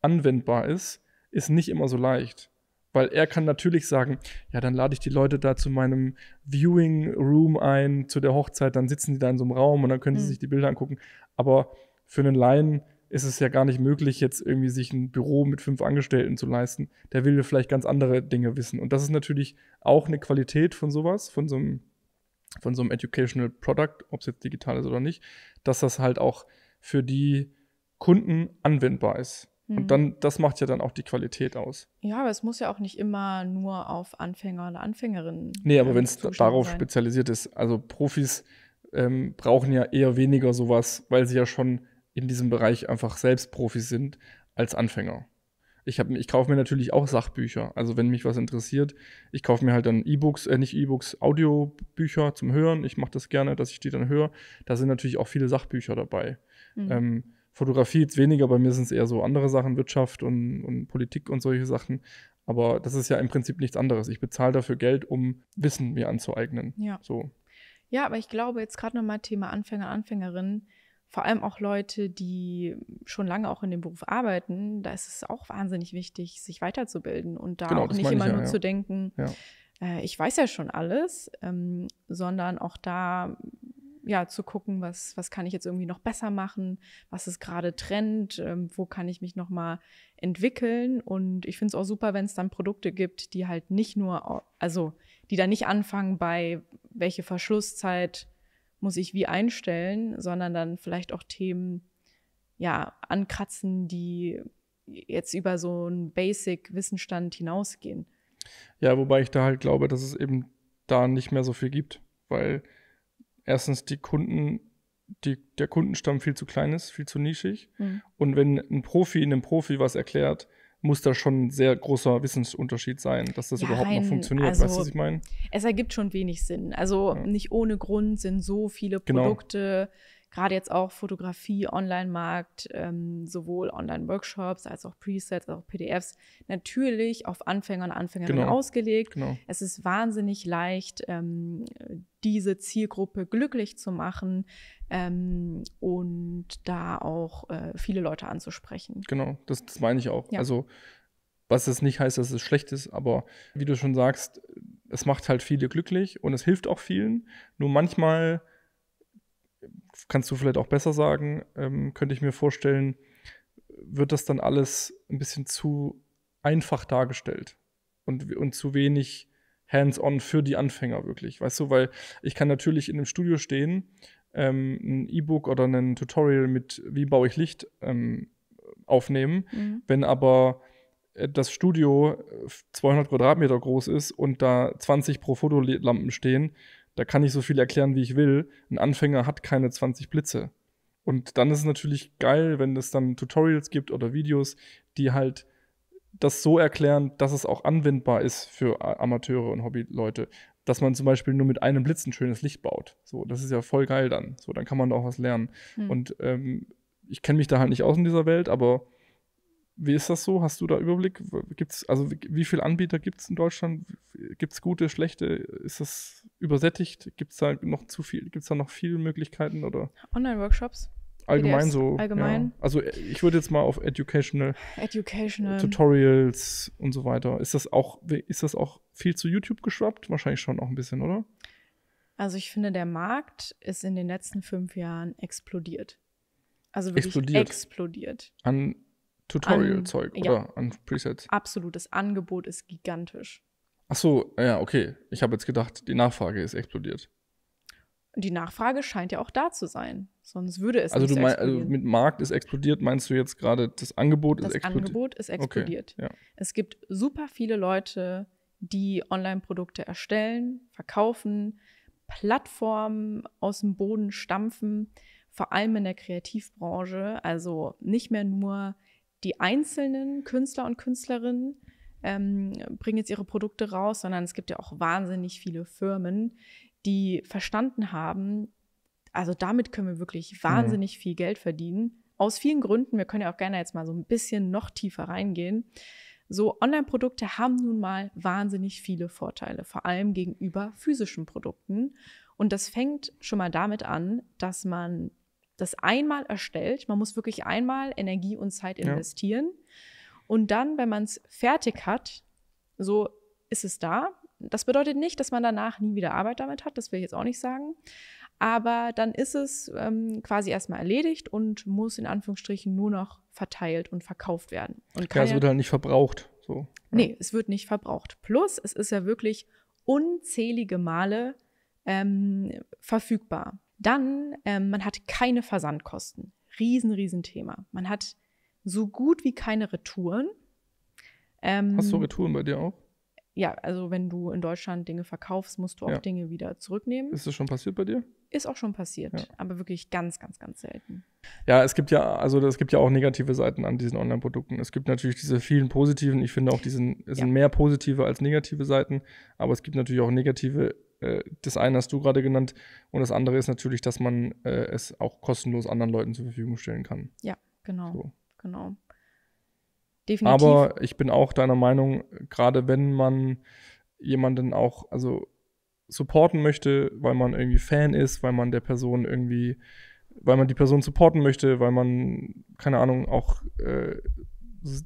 anwendbar ist nicht immer so leicht. Weil er kann natürlich sagen, ja, dann lade ich die Leute da zu meinem Viewing Room ein, zu der Hochzeit, dann sitzen die da in so einem Raum und dann können sie sich die Bilder angucken. Aber für einen Laien ist es ja gar nicht möglich, jetzt irgendwie sich ein Büro mit 5 Angestellten zu leisten. Der will vielleicht ganz andere Dinge wissen. Und das ist natürlich auch eine Qualität von sowas, von so einem Educational Product, ob es jetzt digital ist oder nicht, dass das halt auch für die Kunden anwendbar ist. Und dann, das macht ja dann auch die Qualität aus. Ja, aber es muss ja auch nicht immer nur auf Anfänger oder Anfängerinnen. Nee, aber wenn es darauf spezialisiert ist, also Profis brauchen ja eher weniger sowas, weil sie ja schon in diesem Bereich einfach selbst Profis sind, als Anfänger. Ich kaufe mir natürlich auch Sachbücher. Also wenn mich was interessiert, ich kaufe mir halt dann Audiobücher zum Hören. Ich mache das gerne, dass ich die dann höre. Da sind natürlich auch viele Sachbücher dabei. Fotografie jetzt weniger, bei mir sind es eher so andere Sachen, Wirtschaft und Politik und solche Sachen. Aber das ist ja im Prinzip nichts anderes. Ich bezahle dafür Geld, um Wissen mir anzueignen. Ja. So. Ja, aber ich glaube jetzt gerade nochmal Thema Anfänger, Anfängerinnen, vor allem auch Leute, die schon lange auch in dem Beruf arbeiten, da ist es auch wahnsinnig wichtig, sich weiterzubilden und da auch nicht immer nur zu denken, ich weiß ja schon alles, sondern auch da zu gucken, was kann ich jetzt irgendwie noch besser machen, was ist gerade Trend, wo kann ich mich nochmal entwickeln. Und ich finde es auch super, wenn es dann Produkte gibt, die halt nicht nur, also die da nicht anfangen bei welche Verschlusszeit muss ich wie einstellen, sondern dann vielleicht auch Themen ankratzen, die jetzt über so einen Basic-Wissensstand hinausgehen. Ja, wobei ich da halt glaube, dass es eben da nicht mehr so viel gibt, weil erstens der Kundenstamm viel zu klein ist, viel zu nischig. Und wenn ein Profi einem Profi was erklärt, muss da schon ein sehr großer Wissensunterschied sein, dass das überhaupt noch funktioniert. Also, weißt du, was ich meine? Es ergibt schon wenig Sinn. Also nicht ohne Grund sind so viele Produkte, gerade jetzt auch Fotografie, Online-Markt, sowohl Online-Workshops als auch Presets, als auch PDFs, natürlich auf Anfänger und Anfängerinnen ausgelegt. Es ist wahnsinnig leicht, diese Zielgruppe glücklich zu machen und da auch viele Leute anzusprechen. Genau, das meine ich auch. Ja. Also was es nicht heißt, dass es schlecht ist, aber wie du schon sagst, es macht halt viele glücklich und es hilft auch vielen. Nur manchmal, kannst du vielleicht auch besser sagen, könnte ich mir vorstellen, wird das dann alles ein bisschen zu einfach dargestellt und zu wenig hands-on für die Anfänger wirklich, weißt du, weil ich kann natürlich in einem Studio stehen, ein E-Book oder ein Tutorial mit wie baue ich Licht aufnehmen, wenn aber das Studio 200 Quadratmeter groß ist und da 20 pro Fotolampen stehen, da kann ich so viel erklären, wie ich will. Ein Anfänger hat keine 20 Blitze. Und dann ist es natürlich geil, wenn es dann Tutorials gibt oder Videos, die halt das so erklären, dass es auch anwendbar ist für Amateure und Hobbyleute. Dass man zum Beispiel nur mit einem Blitz ein schönes Licht baut. So, das ist ja voll geil dann. So, dann kann man da auch was lernen. Und ich kenne mich da halt nicht aus in dieser Welt, aber wie ist das so? Hast du da Überblick? Wie viele Anbieter gibt es in Deutschland? Gibt es gute, schlechte? Ist das übersättigt? Gibt es da noch zu viel? Gibt es da noch viele Möglichkeiten? Oder? Online-Workshops? Allgemein PDFs, so. Allgemein. Ja. Also ich würde jetzt mal auf Educational Tutorials und so weiter. Ist das auch viel zu YouTube geschwappt? Wahrscheinlich schon auch ein bisschen, oder? Also ich finde, der Markt ist in den letzten 5 Jahren explodiert. Also wirklich explodiert. An Tutorial-Zeug oder an Presets? Absolut, das Angebot ist gigantisch. Ach so, ja, okay. Ich habe jetzt gedacht, die Nachfrage ist explodiert. Die Nachfrage scheint ja auch da zu sein. Sonst würde es Also nicht so explodieren. mit Markt ist explodiert, meinst du jetzt gerade, das Angebot ist Das explodiert? Angebot ist explodiert. Okay, ja. Es gibt super viele Leute, die Online-Produkte erstellen, verkaufen, Plattformen aus dem Boden stampfen, vor allem in der Kreativbranche. Also nicht mehr nur die einzelnen Künstler und Künstlerinnen bringen jetzt ihre Produkte raus, sondern es gibt ja auch wahnsinnig viele Firmen, die verstanden haben, also damit können wir wirklich wahnsinnig viel Geld verdienen. Aus vielen Gründen, wir können ja auch gerne jetzt mal so ein bisschen noch tiefer reingehen. So Online-Produkte haben nun mal wahnsinnig viele Vorteile, vor allem gegenüber physischen Produkten. Und das fängt schon mal damit an, dass man das einmal erstellt. Man muss wirklich einmal Energie und Zeit investieren. Und dann, wenn man es fertig hat, so ist es da. Das bedeutet nicht, dass man danach nie wieder Arbeit damit hat, das will ich jetzt auch nicht sagen. Aber dann ist es quasi erstmal erledigt und muss in Anführungsstrichen nur noch verteilt und verkauft werden. Und es wird halt nicht verbraucht. So. Nee, es wird nicht verbraucht. Plus, es ist ja wirklich unzählige Male verfügbar. Dann, man hat keine Versandkosten. Riesen Thema. Man hat so gut wie keine Retouren. Hast du Retouren bei dir auch? Ja, also wenn du in Deutschland Dinge verkaufst, musst du auch Dinge wieder zurücknehmen. Ist das schon passiert bei dir? Ist auch schon passiert, aber wirklich ganz selten. Ja, es gibt ja auch negative Seiten an diesen Online-Produkten. Es gibt natürlich diese vielen positiven, ich finde auch, es sind mehr positive als negative Seiten, aber es gibt natürlich auch negative. Das eine hast du gerade genannt und das andere ist natürlich, dass man es auch kostenlos anderen Leuten zur Verfügung stellen kann. Ja, genau. So. Genau. Definitiv. Aber ich bin auch deiner Meinung, gerade wenn man jemanden auch supporten möchte, weil man irgendwie Fan ist, weil man die Person supporten möchte, weil man, keine Ahnung, auch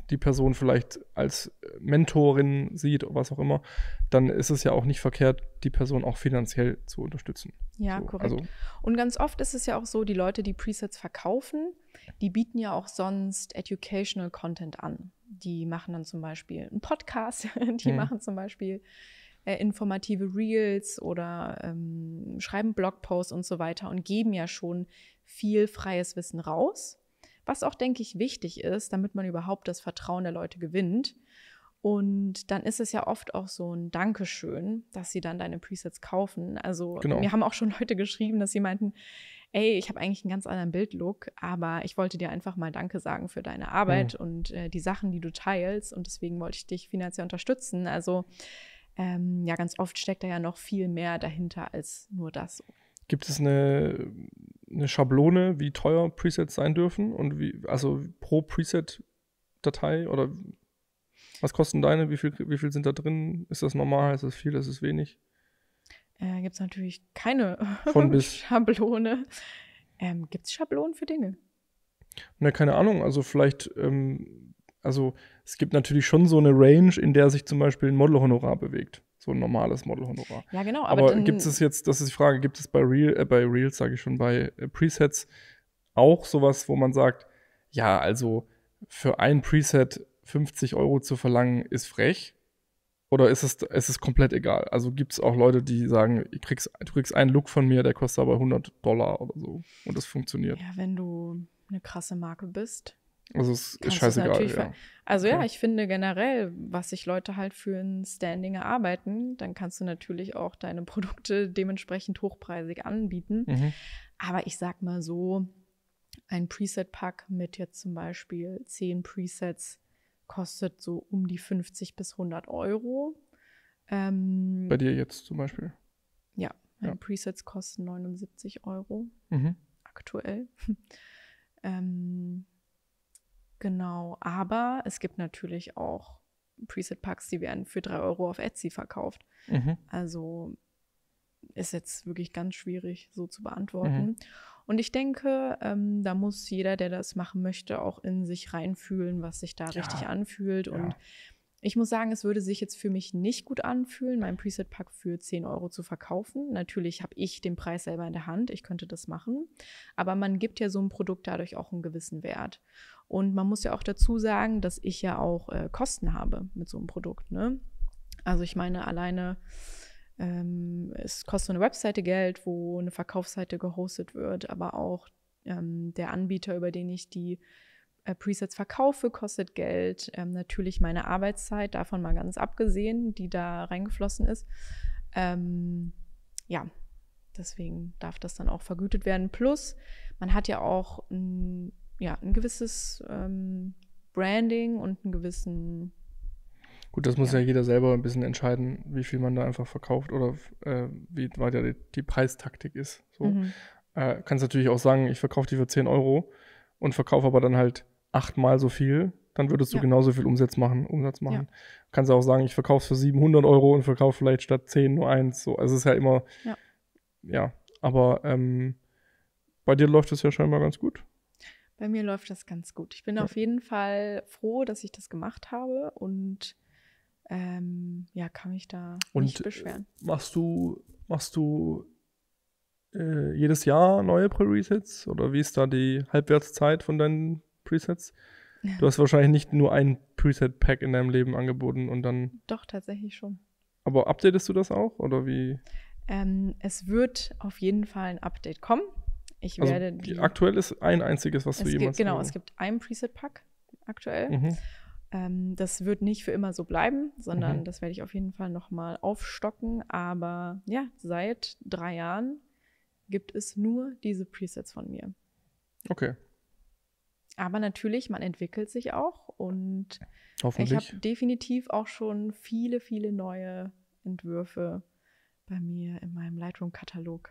die Person vielleicht als Mentorin sieht oder was auch immer, dann ist es ja auch nicht verkehrt, die Person auch finanziell zu unterstützen. Ja, so, korrekt. Und ganz oft ist es ja auch so, die Leute, die Presets verkaufen, die bieten ja auch sonst Educational Content an. Die machen dann zum Beispiel einen Podcast, die machen zum Beispiel informative Reels oder schreiben Blogposts und so weiter und geben ja schon viel freies Wissen raus. Was auch, denke ich, wichtig ist, damit man überhaupt das Vertrauen der Leute gewinnt. Und dann ist es ja oft auch so ein Dankeschön, dass sie dann deine Presets kaufen. Also mir haben auch schon Leute geschrieben, dass sie meinten, ey, ich habe eigentlich einen ganz anderen Bildlook, aber ich wollte dir einfach mal Danke sagen für deine Arbeit und die Sachen, die du teilst. Und deswegen wollte ich dich finanziell unterstützen. Also ganz oft steckt da ja noch viel mehr dahinter als nur das. Gibt es eine Schablone, wie teuer Presets sein dürfen und also pro Preset-Datei oder was kosten deine? Wie viel sind da drin? Ist das normal? Ist das viel? Ist es wenig? Gibt es natürlich keine Von bis. Schablone. Gibt es Schablonen für Dinge? Na, keine Ahnung. Also vielleicht, es gibt natürlich schon so eine Range, in der sich zum Beispiel ein Modelhonorar bewegt. So ein normales Modelhonorar. Ja, genau. Aber gibt es jetzt, das ist die Frage, gibt es bei Reels, sage ich schon, bei Presets auch sowas, wo man sagt, ja, also für ein Preset 50 € zu verlangen, ist frech? Oder ist es komplett egal? Also gibt es auch Leute, die sagen, du kriegst einen Look von mir, der kostet aber $100 oder so. Und das funktioniert. Ja, wenn du eine krasse Marke bist. Also es ist scheißegal. Ja. Also okay. Ich finde generell, was sich Leute halt für ein Standing erarbeiten, dann kannst du natürlich auch deine Produkte dementsprechend hochpreisig anbieten. Aber ich sag mal so, ein Preset-Pack mit jetzt zum Beispiel 10 Presets kostet so um die 50 bis 100 €. Bei dir jetzt zum Beispiel? Ja, meine Presets kosten 79 € aktuell. Genau, aber es gibt natürlich auch Preset-Packs, die werden für 3 € auf Etsy verkauft. Also ist jetzt wirklich ganz schwierig so zu beantworten. Und ich denke, da muss jeder, der das machen möchte, auch in sich reinfühlen, was sich da richtig anfühlt. Und ich muss sagen, es würde sich jetzt für mich nicht gut anfühlen, meinen Preset-Pack für 10 € zu verkaufen. Natürlich habe ich den Preis selber in der Hand, ich könnte das machen. Aber man gibt ja so einem Produkt dadurch auch einen gewissen Wert. Und man muss ja auch dazu sagen, dass ich ja auch Kosten habe mit so einem Produkt, ne? Also ich meine, alleine Es kostet so eine Webseite Geld, wo eine Verkaufsseite gehostet wird, aber auch der Anbieter, über den ich die Presets verkaufe, kostet Geld. Natürlich meine Arbeitszeit, davon mal ganz abgesehen, die da reingeflossen ist. Ja, deswegen darf das dann auch vergütet werden. Plus, man hat ja auch ein gewisses Branding und einen gewissen. Gut, das muss ja jeder selber ein bisschen entscheiden, wie viel man da einfach verkauft oder wie weiter die Preistaktik ist. So. Kannst natürlich auch sagen, ich verkaufe die für 10 Euro und verkaufe aber dann halt 8-mal so viel, dann würdest du genauso viel Umsatz machen. Ja. Kannst auch sagen, ich verkaufe es für 700 Euro und verkaufe vielleicht statt 10 nur 1. So. Also es ist ja immer, aber bei dir läuft es ja scheinbar ganz gut. Bei mir läuft das ganz gut. Ich bin auf jeden Fall froh, dass ich das gemacht habe und kann mich da nicht beschweren. Machst du jedes Jahr neue Presets oder wie ist da die Halbwertszeit von deinen Presets? Du hast wahrscheinlich nicht nur ein Preset-Pack in deinem Leben angeboten und dann. Doch, tatsächlich schon. Aber updatest du das auch oder wie? Es wird auf jeden Fall ein Update kommen. Aktuell ist ein einziges, was du jemals. Genau, es gibt ein Preset-Pack aktuell. Das wird nicht für immer so bleiben, sondern das werde ich auf jeden Fall nochmal aufstocken. Aber ja, seit 3 Jahren gibt es nur diese Presets von mir. Okay. Aber natürlich, man entwickelt sich auch und hoffentlich. Ich habe definitiv auch schon viele, viele neue Entwürfe bei mir in meinem Lightroom-Katalog.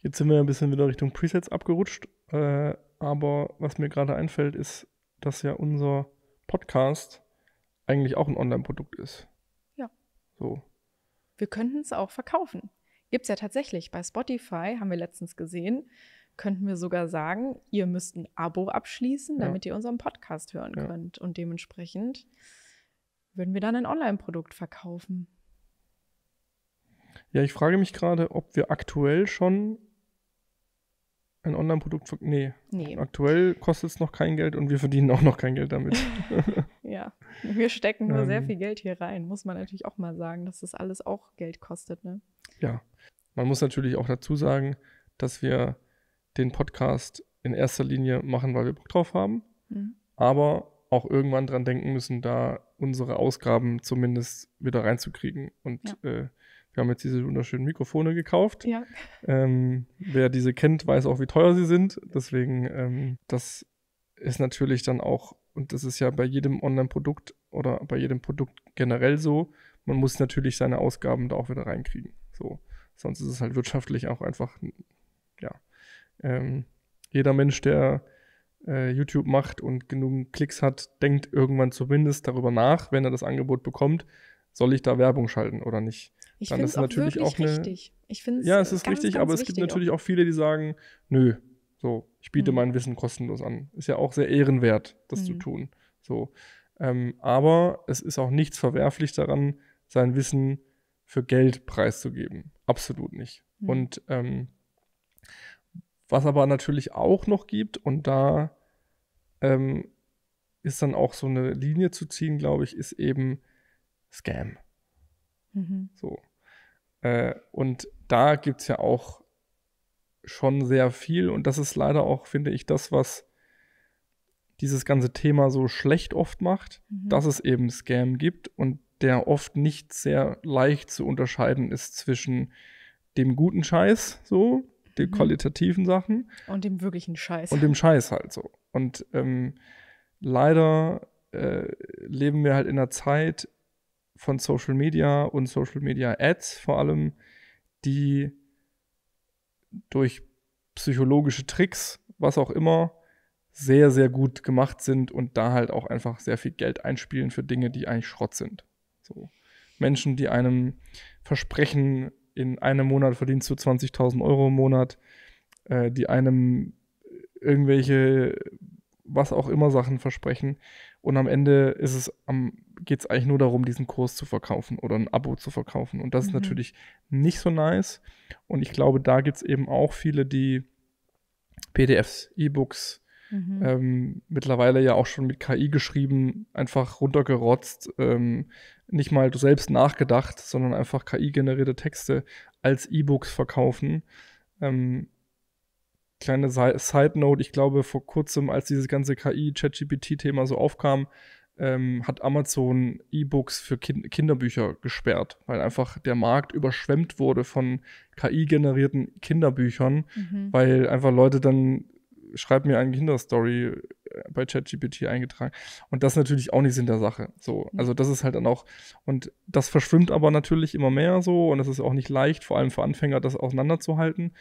Jetzt sind wir ein bisschen wieder Richtung Presets abgerutscht, aber was mir gerade einfällt, ist, dass ja unser Podcast eigentlich auch ein Online-Produkt ist. Ja. So. Wir könnten es auch verkaufen. Gibt es ja tatsächlich. Bei Spotify, haben wir letztens gesehen, könnten wir sogar sagen, ihr müsst ein Abo abschließen, damit ihr unseren Podcast hören könnt. Und dementsprechend würden wir dann ein Online-Produkt verkaufen. Ja, ich frage mich gerade, ob wir aktuell schon ein Online-Produkt Nee. Aktuell kostet es noch kein Geld und wir verdienen auch noch kein Geld damit. Ja, wir stecken nur sehr viel Geld hier rein. Muss man natürlich auch mal sagen, dass das alles auch Geld kostet, ne? Ja, man muss natürlich auch dazu sagen, dass wir den Podcast in erster Linie machen, weil wir Bock drauf haben, aber auch irgendwann dran denken müssen, da unsere Ausgaben zumindest wieder reinzukriegen. Und wir haben jetzt diese wunderschönen Mikrofone gekauft. Ja. Wer diese kennt, weiß auch, wie teuer sie sind. Deswegen, das ist natürlich dann auch, und das ist ja bei jedem Online-Produkt oder bei jedem Produkt generell so, man muss natürlich seine Ausgaben da auch wieder reinkriegen. So. Sonst ist es halt wirtschaftlich auch einfach, jeder Mensch, der YouTube macht und genug Klicks hat, denkt irgendwann zumindest darüber nach, wenn er das Angebot bekommt, soll ich da Werbung schalten oder nicht? Ich finde es auch wirklich richtig. Es ist richtig, aber es gibt natürlich auch viele, die sagen, nö, so, ich biete mein Wissen kostenlos an. Ist ja auch sehr ehrenwert, das zu tun. So, aber es ist auch nichts verwerflich daran, sein Wissen für Geld preiszugeben. Absolut nicht. Und was aber natürlich auch noch gibt, und da ist dann auch so eine Linie zu ziehen, glaube ich, ist eben Scam. So. Und da gibt es ja auch schon sehr viel, und das ist leider auch, finde ich, das, was dieses ganze Thema so schlecht oft macht, dass es eben Scam gibt und der oft nicht sehr leicht zu unterscheiden ist zwischen dem guten Scheiß, so, den qualitativen Sachen. Und dem wirklichen Scheiß. Und dem Scheiß halt so. Und leider leben wir halt in einer Zeit von Social Media und Social Media Ads vor allem, die durch psychologische Tricks, was auch immer, sehr, sehr gut gemacht sind und da halt auch einfach sehr viel Geld einspielen für Dinge, die eigentlich Schrott sind. So. Menschen, die einem versprechen, in einem Monat verdienst du 20.000 Euro im Monat, die einem irgendwelche, was auch immer Sachen versprechen. Und am Ende geht es eigentlich nur darum, diesen Kurs zu verkaufen oder ein Abo zu verkaufen. Und das ist natürlich nicht so nice. Und ich glaube, da gibt es eben auch viele, die PDFs, E-Books, Mittlerweile ja auch schon mit KI geschrieben, einfach runtergerotzt, nicht mal selbst nachgedacht, sondern einfach KI-generierte Texte als E-Books verkaufen. Kleine Side-Note, ich glaube vor kurzem, als dieses ganze KI-ChatGPT-Thema so aufkam, hat Amazon E-Books für Kinderbücher gesperrt, weil einfach der Markt überschwemmt wurde von KI-generierten Kinderbüchern, weil einfach Leute dann schreib mir eine Kinderstory bei ChatGPT eingetragen. Und das ist natürlich auch nicht Sinn der Sache. So, also das ist halt dann auch, und das verschwimmt aber natürlich immer mehr so und es ist auch nicht leicht, vor allem für Anfänger, das auseinanderzuhalten.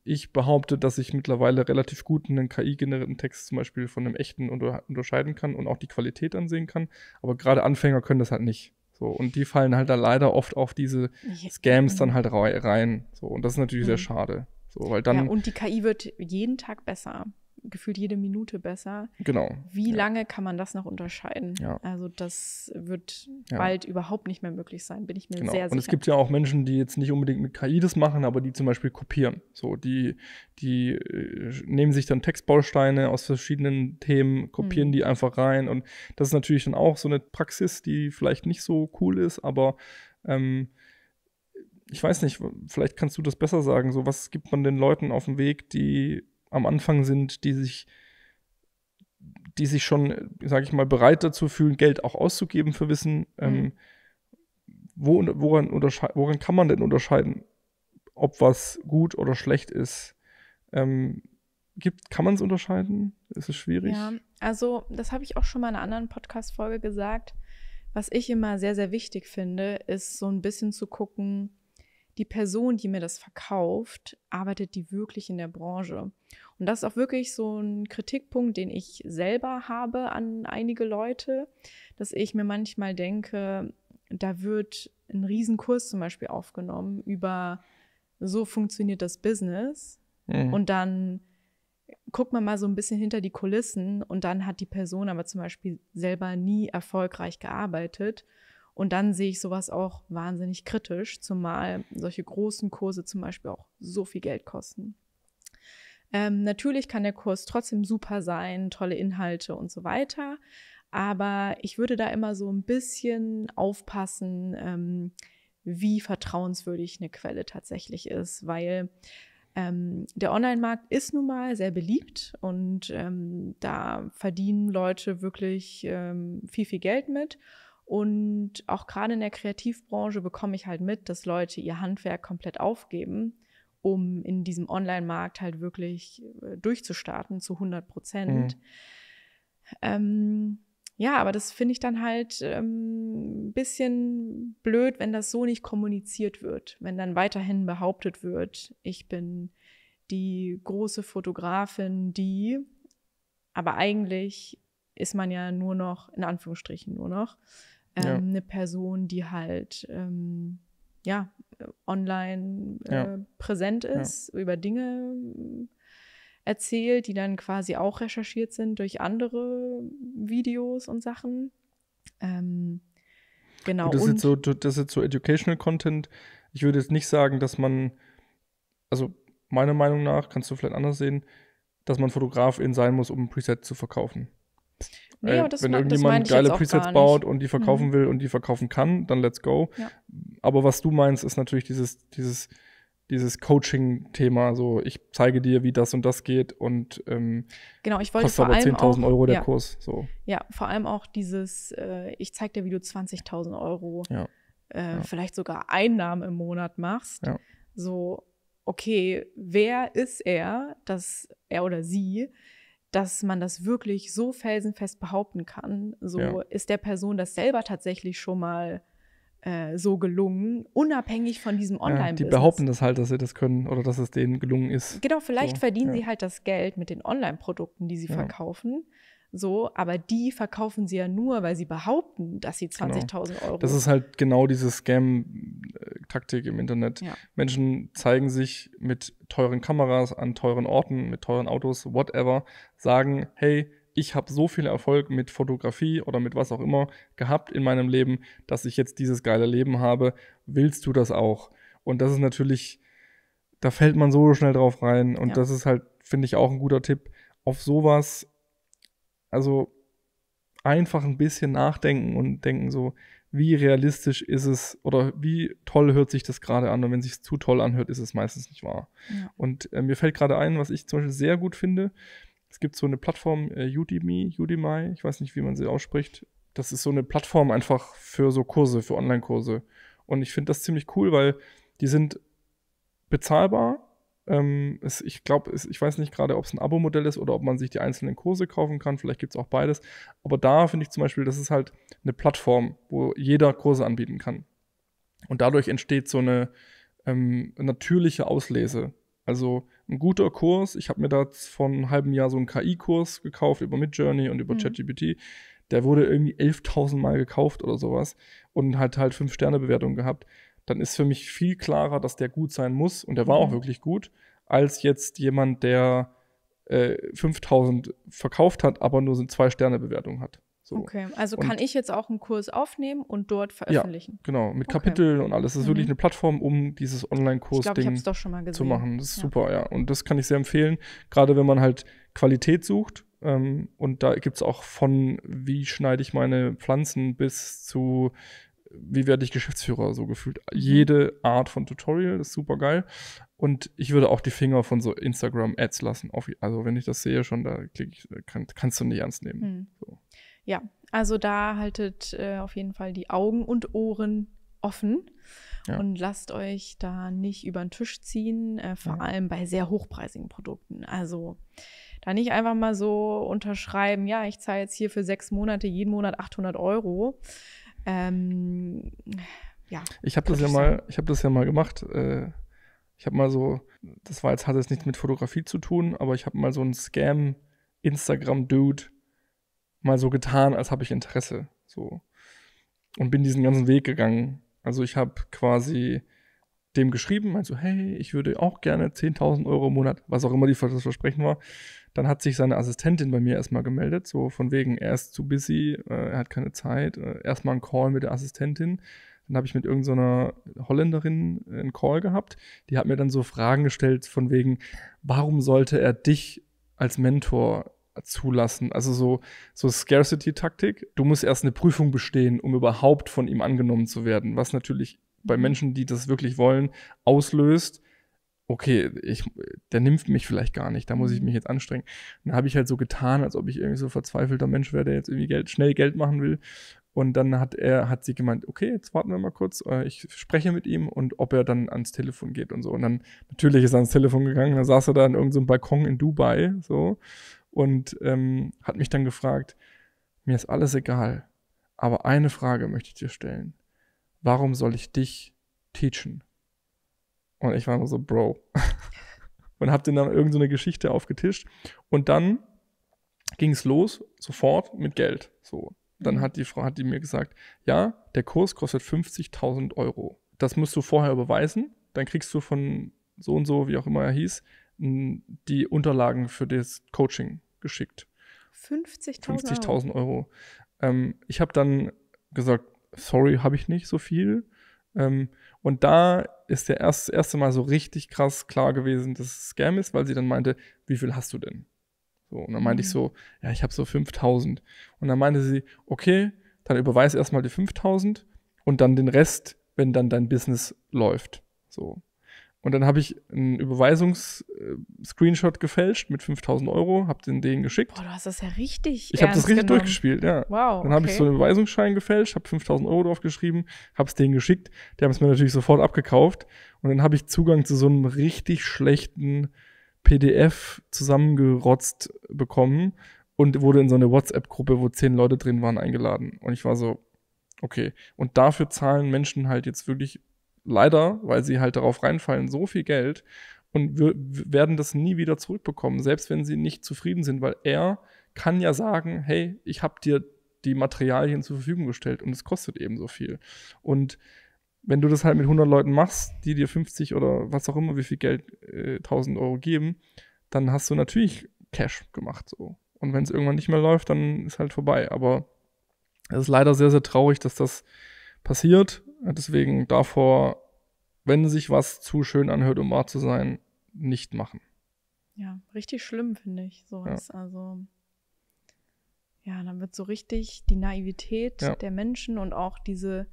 Ich behaupte, dass ich mittlerweile relativ gut einen KI-generierten Text zum Beispiel von einem echten unterscheiden kann und auch die Qualität ansehen kann. Aber gerade Anfänger können das halt nicht. So, und die fallen halt da leider oft auf diese Scams dann halt rein. So, und das ist natürlich sehr schade. So, weil dann, und die KI wird jeden Tag besser. Gefühlt jede Minute besser. Genau. Wie lange kann man das noch unterscheiden? Ja. Also das wird bald überhaupt nicht mehr möglich sein, bin ich mir sehr sicher. Und es gibt ja auch Menschen, die jetzt nicht unbedingt mit KI das machen, aber die zum Beispiel kopieren. So, die nehmen sich dann Textbausteine aus verschiedenen Themen, kopieren die einfach rein. Und das ist natürlich dann auch so eine Praxis, die vielleicht nicht so cool ist, aber ich weiß nicht, vielleicht kannst du das besser sagen. So, was gibt man den Leuten auf dem Weg, die am Anfang sind, die sich schon, sage ich mal, bereit dazu fühlen, Geld auch auszugeben für Wissen. Woran kann man denn unterscheiden, ob was gut oder schlecht ist? Kann man es unterscheiden? Ist es schwierig? Ja, also das habe ich auch schon mal in einer anderen Podcast-Folge gesagt. Was ich immer sehr, sehr wichtig finde, ist so ein bisschen zu gucken, die Person, die mir das verkauft, arbeitet die wirklich in der Branche? Und das ist auch wirklich so ein Kritikpunkt, den ich selber habe an einige Leute, dass ich mir manchmal denke, da wird ein Riesenkurs zum Beispiel aufgenommen über so funktioniert das Business. Und dann guckt man mal so ein bisschen hinter die Kulissen und dann hat die Person aber zum Beispiel selber nie erfolgreich gearbeitet. Und dann sehe ich sowas auch wahnsinnig kritisch, zumal solche großen Kurse zum Beispiel auch so viel Geld kosten. Natürlich kann der Kurs trotzdem super sein, tolle Inhalte und so weiter, aber ich würde da immer so ein bisschen aufpassen, wie vertrauenswürdig eine Quelle tatsächlich ist, weil der Online-Markt ist nun mal sehr beliebt und da verdienen Leute wirklich viel, viel Geld mit. Und auch gerade in der Kreativbranche bekomme ich halt mit, dass Leute ihr Handwerk komplett aufgeben, um in diesem Online-Markt halt wirklich durchzustarten zu 100%. Ja, aber das finde ich dann halt ein bisschen blöd, wenn das so nicht kommuniziert wird, wenn dann weiterhin behauptet wird, ich bin die große Fotografin, aber eigentlich ist man ja nur noch, in Anführungsstrichen nur noch, eine Person, die halt online präsent ist, über Dinge erzählt, die dann quasi auch recherchiert sind durch andere Videos und Sachen. Genau. Das ist jetzt so Educational Content. Ich würde jetzt nicht sagen, dass man, also meiner Meinung nach, kannst du vielleicht anders sehen, dass man Fotografin sein muss, um ein Preset zu verkaufen. Nee, aber wenn irgendjemand geile Presets baut und die verkaufen will und die verkaufen kann, dann let's go. Ja. Aber was du meinst, ist natürlich dieses Coaching-Thema, so ich zeige dir, wie das und das geht und genau, ich wollte kostet vor aber allem 10.000 Euro der Kurs. So. Ja, vor allem auch dieses, ich zeige dir, wie du 20.000 Euro vielleicht sogar Einnahmen im Monat machst. Ja. So, okay, wer ist er, dass er oder sie, dass man das wirklich so felsenfest behaupten kann? So ist der Person das selber tatsächlich schon mal so gelungen, unabhängig von diesem Online-Business. Die behaupten das halt, dass sie das können oder dass es denen gelungen ist. Genau, vielleicht verdienen sie halt das Geld mit den Online-Produkten, die sie verkaufen. So, aber die verkaufen sie ja nur, weil sie behaupten, dass sie 20.000 Euro. Das ist halt genau diese Scam-Taktik im Internet. Ja. Menschen zeigen sich mit teuren Kameras an teuren Orten, mit teuren Autos, whatever, sagen, hey, ich habe so viel Erfolg mit Fotografie oder mit was auch immer gehabt in meinem Leben, dass ich jetzt dieses geile Leben habe. Willst du das auch? Und das ist natürlich, da fällt man so schnell drauf rein. Und das ist halt, finde ich, auch ein guter Tipp. auf sowas, also einfach ein bisschen nachdenken und denken so, wie realistisch ist es oder wie toll hört sich das gerade an, und wenn es sich zu toll anhört, ist es meistens nicht wahr. Ja. Und mir fällt gerade ein, was ich zum Beispiel sehr gut finde, es gibt so eine Plattform, Udemy, ich weiß nicht, wie man sie ausspricht. Das ist so eine Plattform einfach für so Kurse, für Online-Kurse. Und ich finde das ziemlich cool, weil die sind bezahlbar. Ich glaube, ich weiß nicht gerade, ob es ein Abo-Modell ist oder ob man sich die einzelnen Kurse kaufen kann. Vielleicht gibt es auch beides. Aber da finde ich zum Beispiel, das ist halt eine Plattform, wo jeder Kurse anbieten kann. Und dadurch entsteht so eine natürliche Auslese. Also ein guter Kurs, ich habe mir da vor einem halben Jahr so einen KI-Kurs gekauft über Midjourney und über ChatGPT. Der wurde irgendwie 11.000 Mal gekauft oder sowas und hat halt 5-Sterne-Bewertung gehabt. Dann ist für mich viel klarer, dass der gut sein muss, und der war auch wirklich gut, als jetzt jemand, der 5.000 verkauft hat, aber nur so eine 2-Sterne-Bewertung hat. So. Okay, also kann ich jetzt auch einen Kurs aufnehmen und dort veröffentlichen? Ja, genau, mit Kapiteln und alles. Das ist wirklich eine Plattform, um dieses Ich glaube, ich Online-Kurs-Ding habe es doch schon mal gesehen. zu machen. Das ist super, ja. Und das kann ich sehr empfehlen, gerade wenn man halt Qualität sucht. Und da gibt es auch von, wie schneide ich meine Pflanzen, bis zu, wie werde ich Geschäftsführer, so gefühlt. Jede Art von Tutorial ist super geil. Und ich würde auch die Finger von so Instagram-Ads lassen. Also wenn ich das sehe schon, da klicke ich, kannst du nicht ernst nehmen. So. Ja, also da haltet auf jeden Fall die Augen und Ohren offen und lasst euch da nicht über den Tisch ziehen, vor allem bei sehr hochpreisigen Produkten. Also da nicht einfach mal so unterschreiben, ja, ich zahle jetzt hier für 6 Monate jeden Monat 800 €. Ich habe das ja mal gemacht. Ich habe mal so, hat jetzt nichts mit Fotografie zu tun, aber ich habe mal so einen Scam-Instagram-Dude mal so getan, als habe ich Interesse. So. Und bin diesen ganzen Weg gegangen. Also ich habe quasi dem geschrieben, meinte so, hey, ich würde auch gerne 10.000 € im Monat, was auch immer das Versprechen war. Dann hat sich seine Assistentin bei mir erstmal gemeldet, so von wegen, er ist zu busy, er hat keine Zeit. Erstmal einen Call mit der Assistentin. Dann habe ich mit irgendeiner Holländerin einen Call gehabt. Die hat mir dann so Fragen gestellt von wegen, warum sollte er dich als Mentor zulassen? Also so Scarcity-Taktik. Du musst erst eine Prüfung bestehen, um überhaupt von ihm angenommen zu werden. Was natürlich bei Menschen, die das wirklich wollen, auslöst, okay, der nimmt mich vielleicht gar nicht, da muss ich mich jetzt anstrengen. Und dann habe ich halt so getan, als ob ich irgendwie so verzweifelter Mensch wäre, der jetzt irgendwie schnell Geld machen will. Und dann hat sie gemeint, okay, jetzt warten wir mal kurz, ich spreche mit ihm und ob er dann ans Telefon geht und so. Und dann, natürlich ist er ans Telefon gegangen, dann saß er da an irgendeinem Balkon in Dubai, so, und hat mich dann gefragt, mir ist alles egal, aber eine Frage möchte ich dir stellen. Warum soll ich dich teachen? Und ich war nur so, Bro. Und hab dann irgendeine Geschichte aufgetischt. Und dann ging es los, sofort mit Geld. So. Dann hat die mir gesagt, ja, der Kurs kostet 50.000 €. Das musst du vorher überweisen. Dann kriegst du von so und so, wie auch immer er hieß, die Unterlagen für das Coaching geschickt. 50.000 €. Ich habe dann gesagt, sorry, habe ich nicht so viel. Und da ist das erste Mal so richtig krass klar gewesen, dass es Scam ist, weil sie dann meinte, wie viel hast du denn? So, und dann meinte ich so, ja, ich habe so 5.000. Und dann meinte sie, okay, dann überweis erstmal die 5.000 und dann den Rest, wenn dann dein Business läuft. So. Und dann habe ich einen Überweisungs-Screenshot gefälscht mit 5.000 €, habe denen geschickt. Boah, du hast das ja richtig Ich habe das richtig genommen. durchgespielt, ja. Wow, Dann habe ich so einen Überweisungsschein gefälscht, habe 5.000 € draufgeschrieben, habe es denen geschickt. Die haben es mir natürlich sofort abgekauft. Und dann habe ich Zugang zu so einem richtig schlechten PDF zusammengerotzt bekommen und wurde in so eine WhatsApp-Gruppe, wo 10 Leute drin waren, eingeladen. Und ich war so, okay. Und dafür zahlen Menschen halt jetzt wirklich leider, weil sie halt darauf reinfallen, so viel Geld und werden das nie wieder zurückbekommen, selbst wenn sie nicht zufrieden sind, weil er kann ja sagen, hey, ich habe dir die Materialien zur Verfügung gestellt und es kostet eben so viel. Und wenn du das halt mit 100 Leuten machst, die dir 50 oder was auch immer, wie viel Geld 1.000 € geben, dann hast du natürlich Cash gemacht. So. Und wenn es irgendwann nicht mehr läuft, dann ist halt vorbei. Aber es ist leider sehr, sehr traurig, dass das passiert. Deswegen davor, wenn sich was zu schön anhört, um wahr zu sein, nicht machen. Ja, richtig schlimm, finde ich sowas. Ja. Also, ja, dann wird so richtig die Naivität der Menschen und auch dieser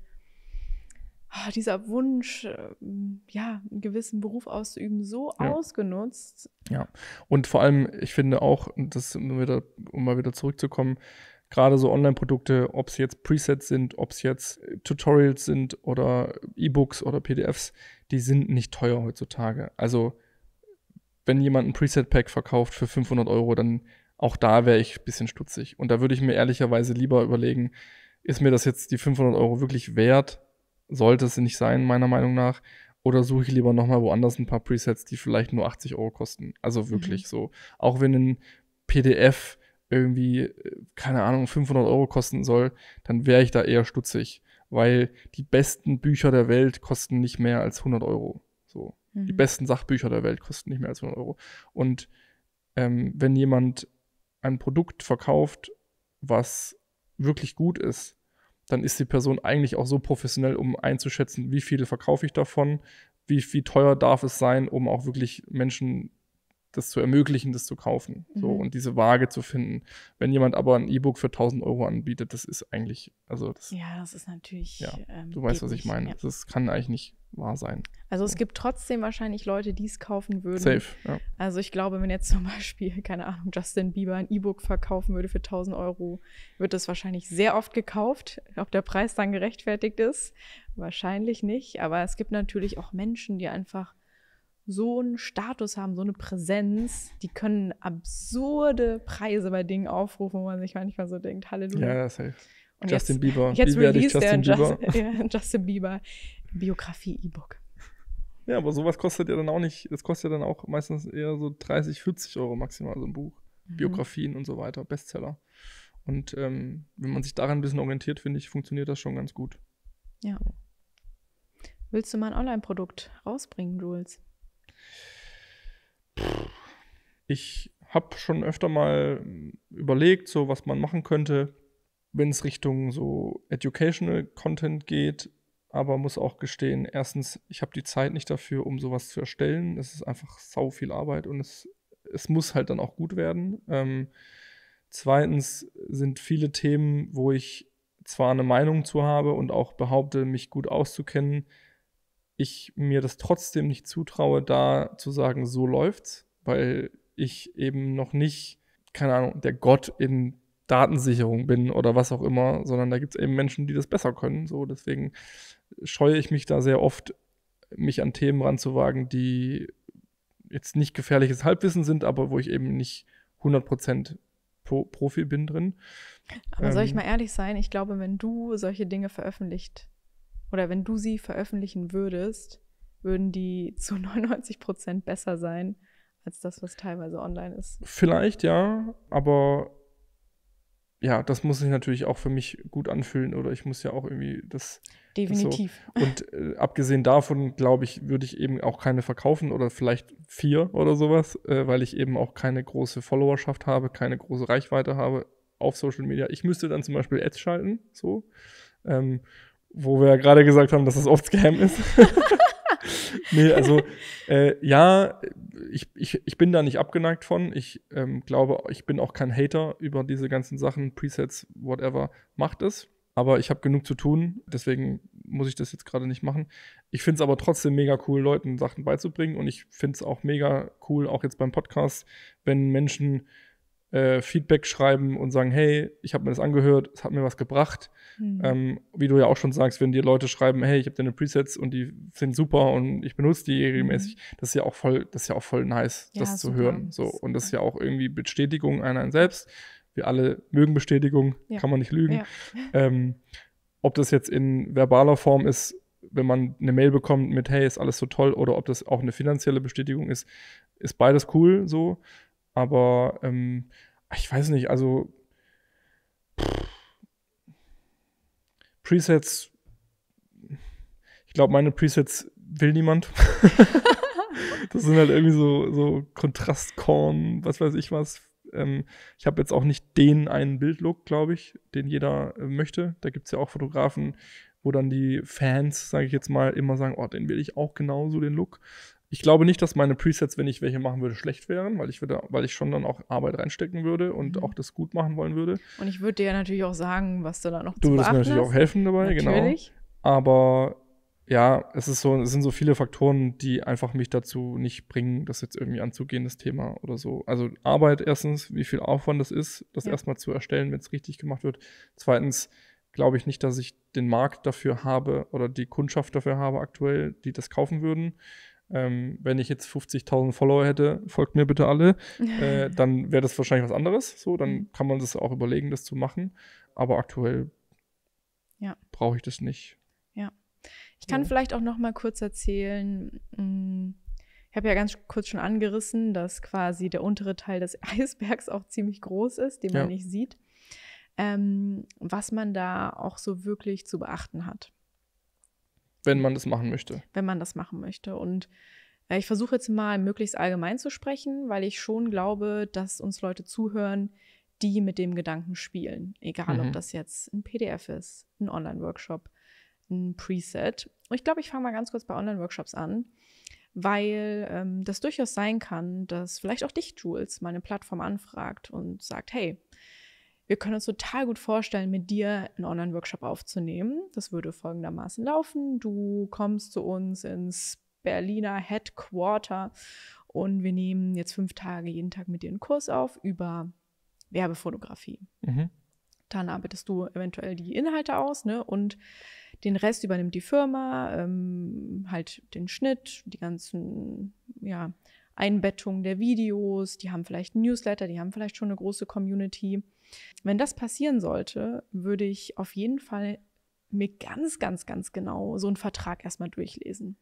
Wunsch, ja, einen gewissen Beruf auszuüben, so ausgenutzt. Ja, und vor allem, ich finde auch, um mal wieder zurückzukommen, gerade so Online-Produkte, ob es jetzt Presets sind, ob es jetzt Tutorials sind oder E-Books oder PDFs, die sind nicht teuer heutzutage. Also wenn jemand ein Preset-Pack verkauft für 500 €, dann auch da wäre ich ein bisschen stutzig. Und da würde ich mir ehrlicherweise lieber überlegen, ist mir das jetzt die 500 € wirklich wert? Sollte es nicht sein, meiner Meinung nach. Oder suche ich lieber nochmal woanders ein paar Presets, die vielleicht nur 80 € kosten. Also wirklich so. Auch wenn ein PDF irgendwie, keine Ahnung, 500 € kosten soll, dann wäre ich da eher stutzig. Weil die besten Bücher der Welt kosten nicht mehr als 100 €. So. Die besten Sachbücher der Welt kosten nicht mehr als 100 €. Und wenn jemand ein Produkt verkauft, was wirklich gut ist, dann ist die Person eigentlich auch so professionell, um einzuschätzen, wie viele verkaufe ich davon, wie teuer darf es sein, um auch wirklich Menschen das zu ermöglichen, das zu kaufen. So, und diese Waage zu finden. Wenn jemand aber ein E-Book für 1.000 € anbietet, das ist eigentlich, also das. Ja, das ist natürlich. Ja, du weißt, was ich meine. Ja. Das kann eigentlich nicht wahr sein. Also es gibt trotzdem wahrscheinlich Leute, die es kaufen würden. Safe, ja. Also ich glaube, wenn jetzt zum Beispiel, keine Ahnung, Justin Bieber ein E-Book verkaufen würde für 1.000 €, wird das wahrscheinlich sehr oft gekauft. Ob der Preis dann gerechtfertigt ist, wahrscheinlich nicht. Aber es gibt natürlich auch Menschen, die einfach so einen Status haben, so eine Präsenz, die können absurde Preise bei Dingen aufrufen, wo man sich manchmal so denkt, Halleluja. Ja, safe. Und Justin Bieber. Jetzt Wie werde ich Justin Bieber? Justin Bieber Biografie-E-Book. Ja, aber sowas kostet ja dann auch nicht, das kostet ja dann auch meistens eher so 30, 40 € maximal so ein Buch. Biografien und so weiter, Bestseller. Und wenn man sich daran ein bisschen orientiert, finde ich, funktioniert das schon ganz gut. Ja. Willst du mal ein Online-Produkt rausbringen, Jules? Ich habe schon öfter mal überlegt, so was man machen könnte, wenn es Richtung so Educational Content geht, aber muss auch gestehen, erstens, ich habe die Zeit nicht dafür, um sowas zu erstellen. Es ist einfach sau viel Arbeit und es muss halt dann auch gut werden. Zweitens sind viele Themen, wo ich zwar eine Meinung zu habe und auch behaupte, mich gut auszukennen, ich mir das trotzdem nicht zutraue, da zu sagen, so läuft's, weil ich eben noch nicht, keine Ahnung, der Gott in Datensicherung bin oder was auch immer, sondern da gibt es eben Menschen, die das besser können. So, deswegen scheue ich mich da sehr oft, mich an Themen ranzuwagen, die jetzt nicht gefährliches Halbwissen sind, aber wo ich eben nicht 100% Profi bin drin. Aber soll ich mal ehrlich sein? Ich glaube, wenn du solche Dinge veröffentlicht oder wenn du sie veröffentlichen würdest, würden die zu 99% besser sein als das, was teilweise online ist. Vielleicht, ja, aber ja, das muss sich natürlich auch für mich gut anfühlen oder ich muss ja auch irgendwie das. Definitiv. So. Und abgesehen davon, glaube ich, würde ich eben auch keine verkaufen oder vielleicht 4 oder sowas, weil ich eben auch keine große Followerschaft habe, keine große Reichweite habe auf Social Media. Ich müsste dann zum Beispiel Ads schalten, so, wo wir ja gerade gesagt haben, dass das oft Scam ist. Nee, also ja, ich bin da nicht abgeneigt von. Ich glaube, ich bin auch kein Hater über diese ganzen Sachen, Presets, whatever, macht es. Aber ich habe genug zu tun, deswegen muss ich das jetzt gerade nicht machen. Ich finde es aber trotzdem mega cool, Leuten Sachen beizubringen. Und ich finde es auch mega cool, auch jetzt beim Podcast, wenn Menschen Feedback schreiben und sagen, hey, ich habe mir das angehört, es hat mir was gebracht. Wie du ja auch schon sagst, wenn dir Leute schreiben, hey, ich habe deine Presets und die sind super und ich benutze die regelmäßig, das ist ja auch voll nice, ja, das zu hören. So. Und das ist ja auch irgendwie Bestätigung an einen selbst. Wir alle mögen Bestätigung, kann man nicht lügen. Ja. Ob das jetzt in verbaler Form ist, wenn man eine Mail bekommt mit, hey, ist alles so toll, oder ob das auch eine finanzielle Bestätigung ist beides cool so. Aber ich weiß nicht, also Presets, ich glaube, meine Presets will niemand. Das sind halt irgendwie so Kontrastkorn, was weiß ich was. Ich habe jetzt auch nicht den einen Bildlook, glaube ich, den jeder möchte. Da gibt es ja auch Fotografen, wo dann die Fans, sage ich jetzt mal, immer sagen, oh, den will ich auch genauso, den Look. Ich glaube nicht, dass meine Presets, wenn ich welche machen würde, schlecht wären, weil ich schon dann auch Arbeit reinstecken würde und auch das gut machen wollen würde. Und ich würde dir ja natürlich auch sagen, was du da noch Du zu würdest mir beachten natürlich auch hast. helfen dabei, Natürlich. genau. Aber ja, es sind so viele Faktoren, die einfach mich dazu nicht bringen, das jetzt irgendwie anzugehen, das Thema oder so. Also Arbeit erstens, wie viel Aufwand das ist, das erstmal zu erstellen, wenn es richtig gemacht wird. Zweitens glaube ich nicht, dass ich den Markt dafür habe oder die Kundschaft dafür habe aktuell, die das kaufen würden. Wenn ich jetzt 50.000 Follower hätte, folgt mir bitte alle, dann wäre das wahrscheinlich was anderes. So, dann kann man das auch überlegen, das zu machen. Aber aktuell brauche ich das nicht. Ja. Ich kann vielleicht auch noch mal kurz erzählen, ich habe ja ganz kurz schon angerissen, dass quasi der untere Teil des Eisbergs auch ziemlich groß ist, den man nicht sieht, was man da auch so wirklich zu beachten hat. Wenn man das machen möchte. Wenn man das machen möchte. Und ich versuche jetzt mal möglichst allgemein zu sprechen, weil ich schon glaube, dass uns Leute zuhören, die mit dem Gedanken spielen. Egal, ob das jetzt ein PDF ist, ein Online-Workshop, ein Preset. Und ich glaube, ich fange mal ganz kurz bei Online-Workshops an, weil das durchaus sein kann, dass vielleicht auch dich, Jules, mal eine Plattform anfragt und sagt, hey, wir können uns total gut vorstellen, mit dir einen Online-Workshop aufzunehmen. Das würde folgendermaßen laufen. Du kommst zu uns ins Berliner Headquarter und wir nehmen jetzt 5 Tage jeden Tag mit dir einen Kurs auf über Werbefotografie. Dann arbeitest du eventuell die Inhalte aus, ne? Und den Rest übernimmt die Firma, halt den Schnitt, die ganzen, Einbettung der Videos, die haben vielleicht einen Newsletter, die haben vielleicht schon eine große Community. Wenn das passieren sollte, würde ich auf jeden Fall mir ganz, ganz, ganz genau so einen Vertrag erstmal durchlesen.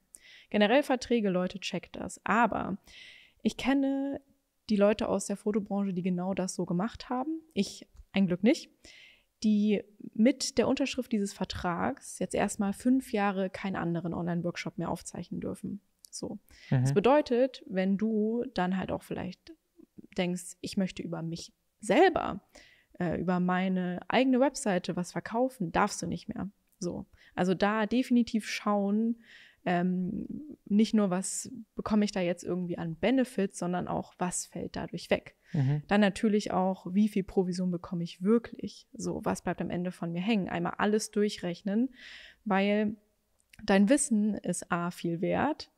Generell Verträge, Leute, checkt das. Aber ich kenne die Leute aus der Fotobranche, die genau das so gemacht haben. Ich ein Glück nicht. Die mit der Unterschrift dieses Vertrags jetzt erstmal 5 Jahre keinen anderen Online-Workshop mehr aufzeichnen dürfen. So. Das bedeutet, wenn du dann halt auch vielleicht denkst, ich möchte über mich selber, über meine eigene Webseite was verkaufen, darfst du nicht mehr. So. Also da definitiv schauen, nicht nur, was bekomme ich da jetzt irgendwie an Benefits, sondern auch, was fällt dadurch weg. Dann natürlich auch, wie viel Provision bekomme ich wirklich? So, was bleibt am Ende von mir hängen? Einmal alles durchrechnen, weil dein Wissen ist A, viel wert,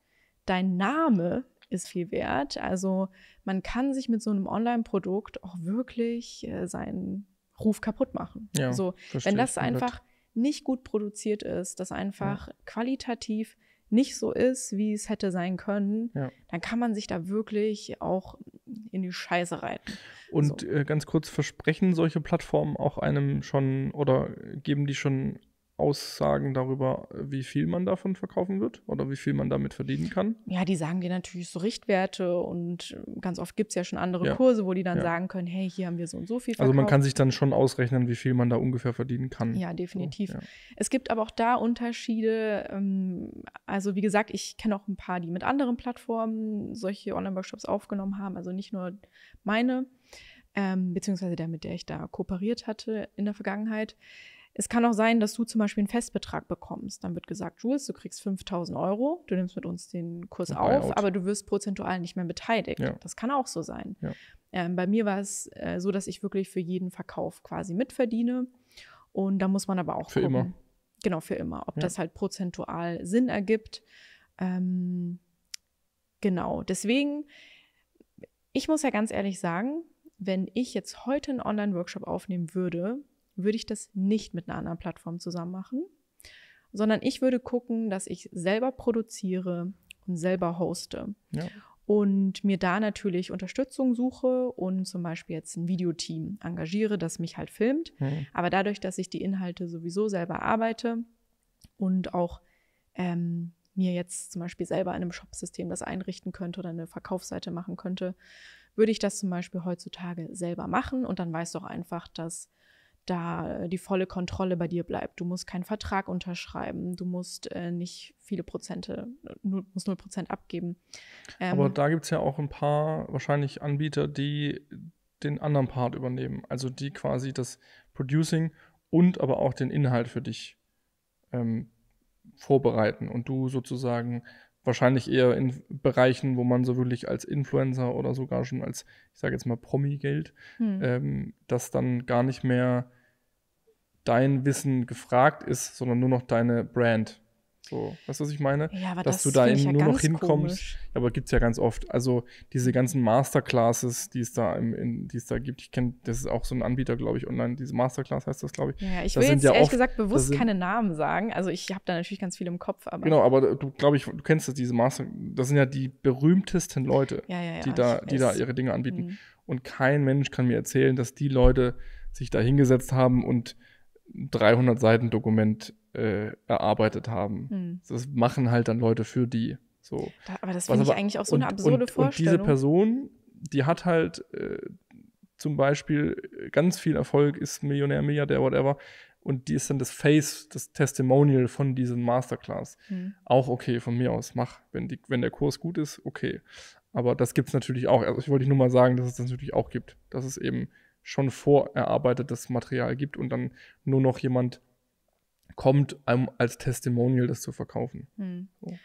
dein Name ist viel wert. Also man kann sich mit so einem Online-Produkt auch wirklich seinen Ruf kaputt machen. Ja, so, wenn das einfach nicht gut produziert ist, das einfach qualitativ nicht so ist, wie es hätte sein können, dann kann man sich da wirklich auch in die Scheiße reiten. Und ganz kurz, versprechen solche Plattformen auch einem schon oder geben die schon Aussagen darüber, wie viel man davon verkaufen wird oder wie viel man damit verdienen kann? Ja, die sagen dir natürlich so Richtwerte und ganz oft gibt es ja schon andere Kurse, wo die dann sagen können, hey, hier haben wir so und so viel verkauft. Also man kann sich dann schon ausrechnen, wie viel man da ungefähr verdienen kann. Ja, definitiv. So, ja. Es gibt aber auch da Unterschiede. Also wie gesagt, ich kenne auch ein paar, die mit anderen Plattformen solche Online-Workshops aufgenommen haben. Also nicht nur meine, beziehungsweise der, mit der ich da kooperiert hatte in der Vergangenheit. Es kann auch sein, dass du zum Beispiel einen Festbetrag bekommst. Dann wird gesagt, Jules, du kriegst 5.000 €, du nimmst mit uns den Kurs auf, aber du wirst prozentual nicht mehr beteiligt. Ja. Das kann auch so sein. Ja. Bei mir war es so, dass ich wirklich für jeden Verkauf quasi mitverdiene. Und da muss man aber auch gucken. Für immer. Genau, für immer. Ob das halt prozentual Sinn ergibt. Genau, deswegen, ich muss ja ganz ehrlich sagen, wenn ich jetzt heute einen Online-Workshop aufnehmen würde ich das nicht mit einer anderen Plattform zusammen machen, sondern ich würde gucken, dass ich selber produziere und selber hoste. Ja. Und mir da natürlich Unterstützung suche und zum Beispiel jetzt ein Videoteam engagiere, das mich halt filmt. Aber dadurch, dass ich die Inhalte sowieso selber arbeite und auch mir jetzt zum Beispiel selber in einem Shopsystem das einrichten könnte oder eine Verkaufsseite machen könnte, würde ich das zum Beispiel heutzutage selber machen. Und dann weißt du auch einfach, dass da die volle Kontrolle bei dir bleibt. Du musst keinen Vertrag unterschreiben, du musst nicht viele Prozente, musst 0% abgeben. Aber da gibt es ja auch ein paar wahrscheinlich Anbieter, die den anderen Part übernehmen. Also die quasi das Producing und aber auch den Inhalt für dich vorbereiten und du sozusagen wahrscheinlich eher in Bereichen, wo man so wirklich als Influencer oder sogar schon als, ich sage jetzt mal, Promi-Geld, dass dann gar nicht mehr dein Wissen gefragt ist, sondern nur noch deine Brand. So, weißt du, was ich meine? Ja, aber Dass das du da finde ich ja nur noch ganz hinkommst. komisch. Ja, aber gibt es ja ganz oft. Also diese ganzen Masterclasses, die es da gibt, ich kenne, das ist auch so ein Anbieter, glaube ich, online, diese Masterclass heißt das, glaube ich. Ja, ich Das will sind jetzt ja ehrlich oft- gesagt das bewusst sind- keine Namen sagen. Also ich habe da natürlich ganz viel im Kopf, aber Genau, aber du, glaube ich, du kennst das, diese Master, das sind ja die berühmtesten Leute, ja, die ich da weiß. ihre Dinge anbieten. Mhm. Und kein Mensch kann mir erzählen, dass die Leute sich da hingesetzt haben und 300 Seiten Dokument erarbeitet haben. Mhm. Das machen halt dann Leute für die. So. Aber das Was finde ich aber- eigentlich auch so eine absurde und Vorstellung. diese Person, die hat halt zum Beispiel ganz viel Erfolg, ist Millionär, Milliardär, whatever. Und die ist dann das Face, das Testimonial von diesem Masterclass. Auch okay, von mir aus, mach. Wenn der Kurs gut ist, okay. Aber das gibt es natürlich auch. Also ich wollte nur mal sagen, dass es das natürlich auch gibt. Dass es eben schon vorerarbeitetes Material gibt und dann nur noch jemand kommt, einem als Testimonial das zu verkaufen. So. Ja,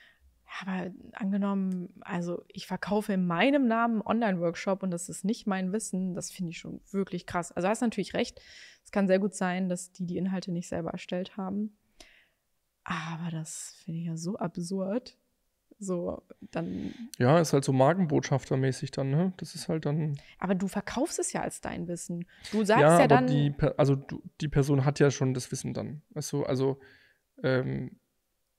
aber angenommen, also ich verkaufe in meinem Namen einen Online-Workshop und das ist nicht mein Wissen, das finde ich schon wirklich krass. Also du hast natürlich recht, es kann sehr gut sein, dass die Inhalte nicht selber erstellt haben. Aber das finde ich ja so absurd. So, dann. Ja, ist halt so Markenbotschaftermäßig dann, ne? Das ist halt dann. Aber du verkaufst es ja als dein Wissen. Du sagst Ja, ja aber dann. die Person hat ja schon das Wissen dann. Weißt du, also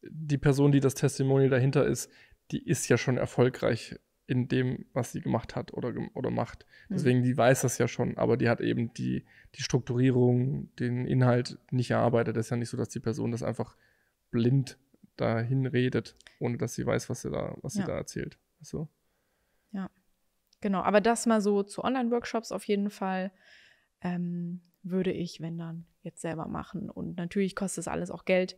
die Person, die das Testimonial dahinter ist, die ist ja schon erfolgreich in dem, was sie gemacht hat oder macht. Deswegen, die weiß das ja schon, aber die hat eben die Strukturierung, den Inhalt nicht erarbeitet. Das ist ja nicht so, dass die Person das einfach blind dahin redet, ohne dass sie weiß, was sie da erzählt. So. Ja, genau. Aber das mal so zu Online-Workshops auf jeden Fall würde ich, wenn dann, jetzt selber machen. Und natürlich kostet es alles auch Geld,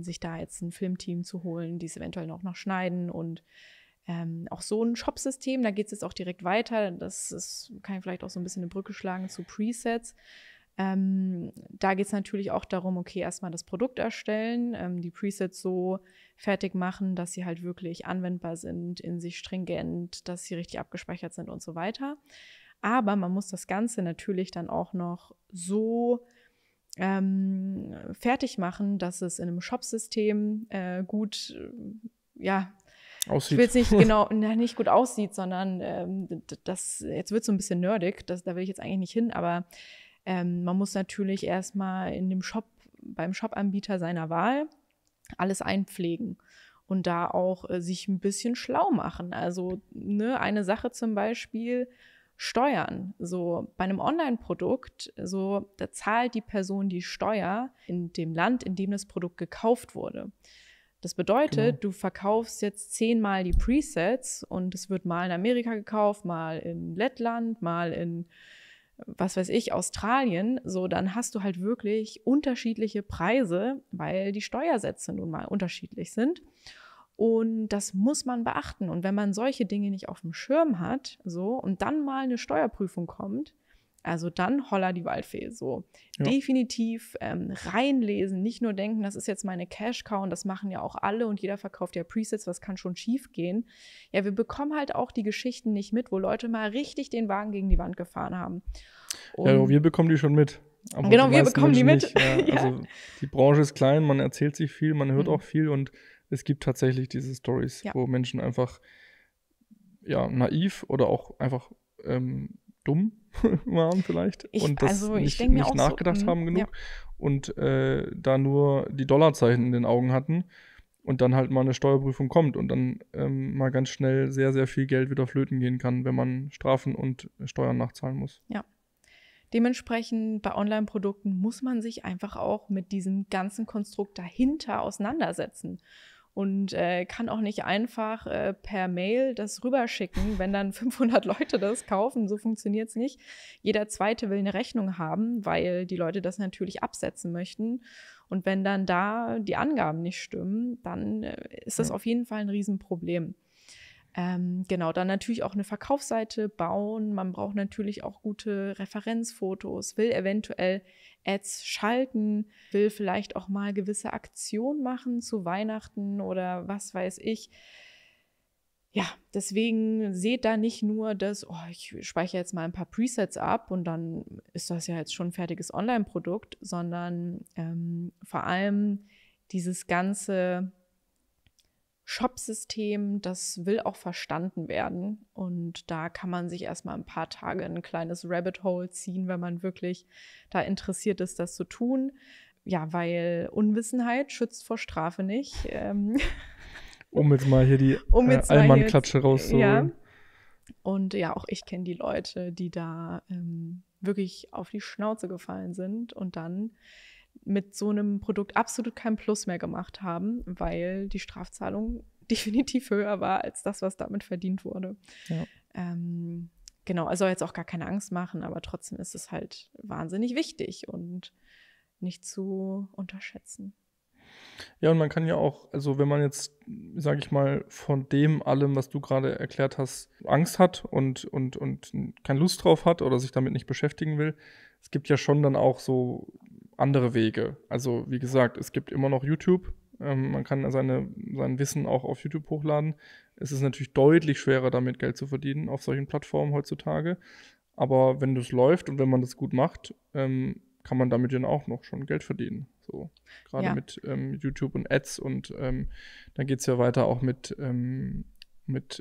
sich da jetzt ein Filmteam zu holen, die es eventuell noch schneiden und auch so ein Shop-System, da geht es jetzt auch direkt weiter. Kann ich vielleicht auch so ein bisschen eine Brücke schlagen zu Presets. Da geht es natürlich auch darum, okay, erstmal das Produkt erstellen, die Presets so fertig machen, dass sie halt wirklich anwendbar sind, in sich stringent, dass sie richtig abgespeichert sind und so weiter. Aber man muss das Ganze natürlich dann auch noch so fertig machen, dass es in einem Shop-System gut, aussieht. Ich will jetzt nicht genau, nicht gut aussieht, sondern jetzt wird es so ein bisschen nerdig, da will ich jetzt eigentlich nicht hin, aber man muss natürlich erstmal beim Shop-Anbieter seiner Wahl alles einpflegen und da auch sich ein bisschen schlau machen. Also eine Sache zum Beispiel, Steuern. So bei einem Online-Produkt, so da zahlt die Person die Steuer in dem Land, in dem das Produkt gekauft wurde. Das bedeutet, Du verkaufst jetzt 10-mal die Presets und es wird mal in Amerika gekauft, mal in Lettland, mal in, was weiß ich, Australien. So, dann hast du halt wirklich unterschiedliche Preise, weil die Steuersätze nun mal unterschiedlich sind. Und das muss man beachten. Und wenn man solche Dinge nicht auf dem Schirm hat, so, und dann mal eine Steuerprüfung kommt, also dann holla die Waldfee. So definitiv reinlesen, nicht nur denken, das ist jetzt meine Cash-Cow und das machen ja auch alle und jeder verkauft ja Presets, was kann schon schief gehen. Ja, wir bekommen halt auch die Geschichten nicht mit, wo Leute mal richtig den Wagen gegen die Wand gefahren haben. Ja, wir bekommen die schon mit. Aber genau, die wir meisten bekommen die Menschen mit. nicht. Ja, also die Branche ist klein, man erzählt sich viel, man hört auch viel und es gibt tatsächlich diese Stories, wo Menschen einfach naiv oder auch einfach dumm waren vielleicht und das nicht nachgedacht haben genug und da nur die Dollarzeichen in den Augen hatten und dann halt mal eine Steuerprüfung kommt und dann mal ganz schnell sehr, sehr viel Geld wieder flöten gehen kann, wenn man Strafen und Steuern nachzahlen muss. Ja. Dementsprechend bei Online-Produkten muss man sich einfach auch mit diesem ganzen Konstrukt dahinter auseinandersetzen. Und kann auch nicht einfach per Mail das rüberschicken, wenn dann 500 Leute das kaufen. So funktioniert es nicht. Jeder Zweite will eine Rechnung haben, weil die Leute das natürlich absetzen möchten. Und wenn dann da die Angaben nicht stimmen, dann ist das auf jeden Fall ein Riesenproblem. Genau, dann natürlich auch eine Verkaufsseite bauen. Man braucht natürlich auch gute Referenzfotos, will eventuell Ads schalten, will vielleicht auch mal gewisse Aktionen machen zu Weihnachten oder was weiß ich. Ja, deswegen seht da nicht nur das, ich speichere jetzt mal ein paar Presets ab und dann ist das ja jetzt schon ein fertiges Online-Produkt, sondern vor allem dieses ganze Shop-System, das will auch verstanden werden. Und da kann man sich erstmal ein paar Tage ein kleines Rabbit Hole ziehen, wenn man wirklich da interessiert ist, das zu tun. Ja, weil Unwissenheit schützt vor Strafe nicht. Um jetzt mal hier die Allmann-Klatsche rauszuholen. Ja. Und ja, auch ich kenne die Leute, die da wirklich auf die Schnauze gefallen sind und dann mit so einem Produkt absolut kein Plus mehr gemacht haben, weil die Strafzahlung definitiv höher war als das, was damit verdient wurde. Ja. Genau, also jetzt auch gar keine Angst machen, aber trotzdem ist es halt wahnsinnig wichtig und nicht zu unterschätzen. Ja, und man kann ja auch, also wenn man jetzt, sage ich mal, von dem allem, was du gerade erklärt hast, Angst hat und keine Lust drauf hat oder sich damit nicht beschäftigen will, es gibt ja schon dann auch so andere Wege. Also wie gesagt, es gibt immer noch YouTube. Man kann sein Wissen auch auf YouTube hochladen. Es ist natürlich deutlich schwerer, damit Geld zu verdienen auf solchen Plattformen heutzutage. Aber wenn das läuft und wenn man das gut macht, kann man damit dann auch noch schon Geld verdienen. So, gerade mit YouTube und Ads und dann geht es ja weiter auch mit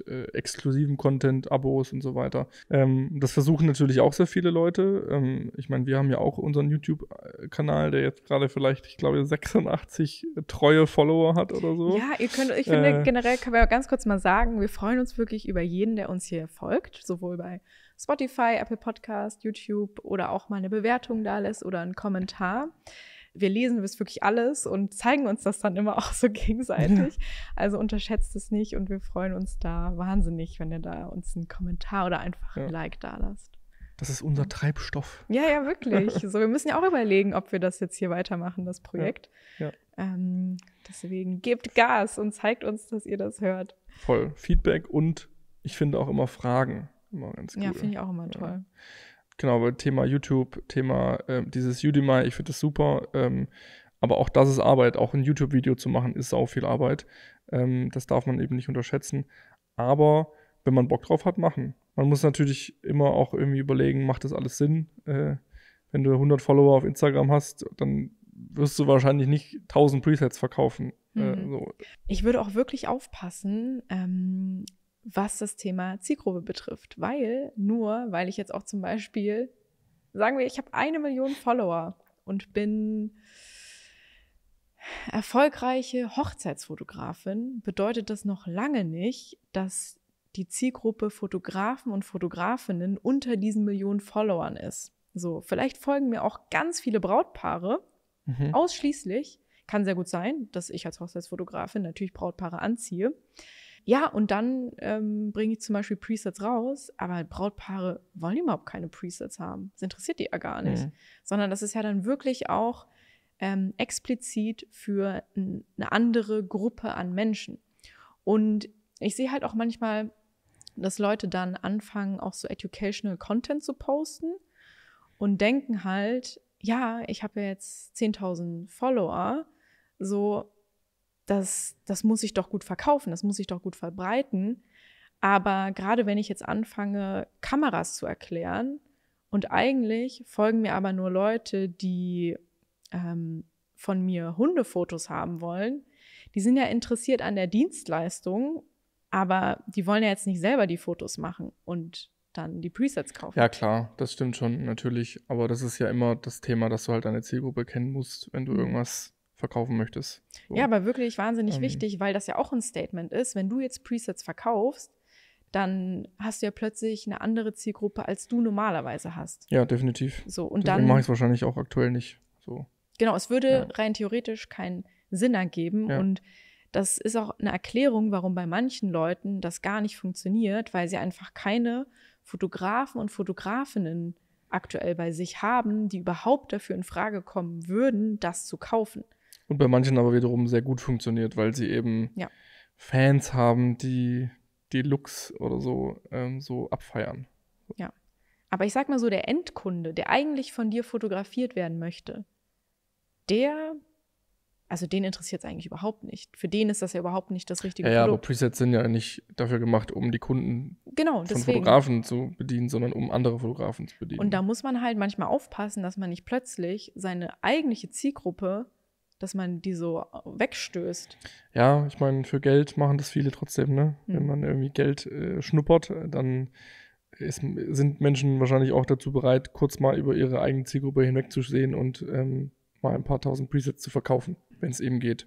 exklusivem Content, Abos und so weiter. Das versuchen natürlich auch sehr viele Leute. Ich meine, wir haben ja auch unseren YouTube-Kanal, der jetzt gerade vielleicht, ich glaube, 86 treue Follower hat oder so. Ja, ich finde, generell können wir auch ganz kurz mal sagen, wir freuen uns wirklich über jeden, der uns hier folgt, sowohl bei Spotify, Apple Podcast, YouTube oder auch mal eine Bewertung da lässt oder einen Kommentar. Wir lesen wirklich alles und zeigen uns das dann immer auch so gegenseitig. Also unterschätzt es nicht und wir freuen uns da wahnsinnig, wenn ihr da uns einen Kommentar oder einfach ein Like da lasst. Das ist unser Treibstoff. Ja, wirklich. So, wir müssen ja auch überlegen, ob wir das jetzt hier weitermachen, das Projekt. Ja. Deswegen gebt Gas und zeigt uns, dass ihr das hört. Voll. Feedback und ich finde auch immer Fragen. Immer ganz cool. Ja, finde ich auch immer toll. Ja. Genau, weil Thema YouTube, Thema dieses Udemy, ich finde das super. Aber auch das ist Arbeit. Auch ein YouTube-Video zu machen, ist auch viel Arbeit. Das darf man eben nicht unterschätzen. Aber wenn man Bock drauf hat, machen. Man muss natürlich immer auch irgendwie überlegen, macht das alles Sinn? Wenn du 100 Follower auf Instagram hast, dann wirst du wahrscheinlich nicht 1000 Presets verkaufen. So. Ich würde auch wirklich aufpassen, was das Thema Zielgruppe betrifft. Weil ich jetzt auch zum Beispiel, sagen wir, ich habe 1 Million Follower und bin erfolgreiche Hochzeitsfotografin, bedeutet das noch lange nicht, dass die Zielgruppe Fotografen und Fotografinnen unter diesen Millionen Followern ist. So, vielleicht folgen mir auch ganz viele Brautpaare, ausschließlich. Kann sehr gut sein, dass ich als Hochzeitsfotografin natürlich Brautpaare anziehe. Ja, und dann bringe ich zum Beispiel Presets raus, aber Brautpaare wollen überhaupt keine Presets haben. Das interessiert die ja gar nicht. Sondern das ist ja dann wirklich auch explizit für eine andere Gruppe an Menschen. Und ich sehe halt auch manchmal, dass Leute dann anfangen, auch so educational Content zu posten und denken halt, ja, ich habe ja jetzt 10.000 Follower, so, das muss ich doch gut verkaufen, das muss ich doch gut verbreiten. Aber gerade wenn ich jetzt anfange, Kameras zu erklären und eigentlich folgen mir aber nur Leute, die von mir Hundefotos haben wollen, die sind ja interessiert an der Dienstleistung, aber die wollen ja jetzt nicht selber die Fotos machen und dann die Presets kaufen. Ja, klar, das stimmt schon, natürlich. Aber das ist ja immer das Thema, dass du halt deine Zielgruppe kennen musst, wenn du irgendwas verkaufen möchtest. So. Ja, aber wirklich wahnsinnig wichtig, weil das ja auch ein Statement ist. Wenn du jetzt Presets verkaufst, dann hast du ja plötzlich eine andere Zielgruppe, als du normalerweise hast. Ja, definitiv. So, und deswegen mache ich es wahrscheinlich auch aktuell nicht so. Genau, es würde rein theoretisch keinen Sinn ergeben. Ja. Und das ist auch eine Erklärung, warum bei manchen Leuten das gar nicht funktioniert, weil sie einfach keine Fotografen und Fotografinnen aktuell bei sich haben, die überhaupt dafür in Frage kommen würden, das zu kaufen. Und bei manchen aber wiederum sehr gut funktioniert, weil sie eben Fans haben, die die Looks oder so, so abfeiern. Ja. Aber ich sag mal so, der Endkunde, der eigentlich von dir fotografiert werden möchte, den interessiert es eigentlich überhaupt nicht. Für den ist das ja überhaupt nicht das richtige Ja, aber Produkt. Presets sind ja nicht dafür gemacht, um die Kunden Genau, von deswegen. Fotografen zu bedienen, sondern um andere Fotografen zu bedienen. Und da muss man halt manchmal aufpassen, dass man nicht plötzlich seine eigentliche Zielgruppe, dass man die so wegstößt. Ja, ich meine, für Geld machen das viele trotzdem, ne? Wenn man irgendwie Geld schnuppert, dann sind Menschen wahrscheinlich auch dazu bereit, kurz mal über ihre eigene Zielgruppe hinwegzusehen und mal ein paar tausend Presets zu verkaufen, wenn es eben geht.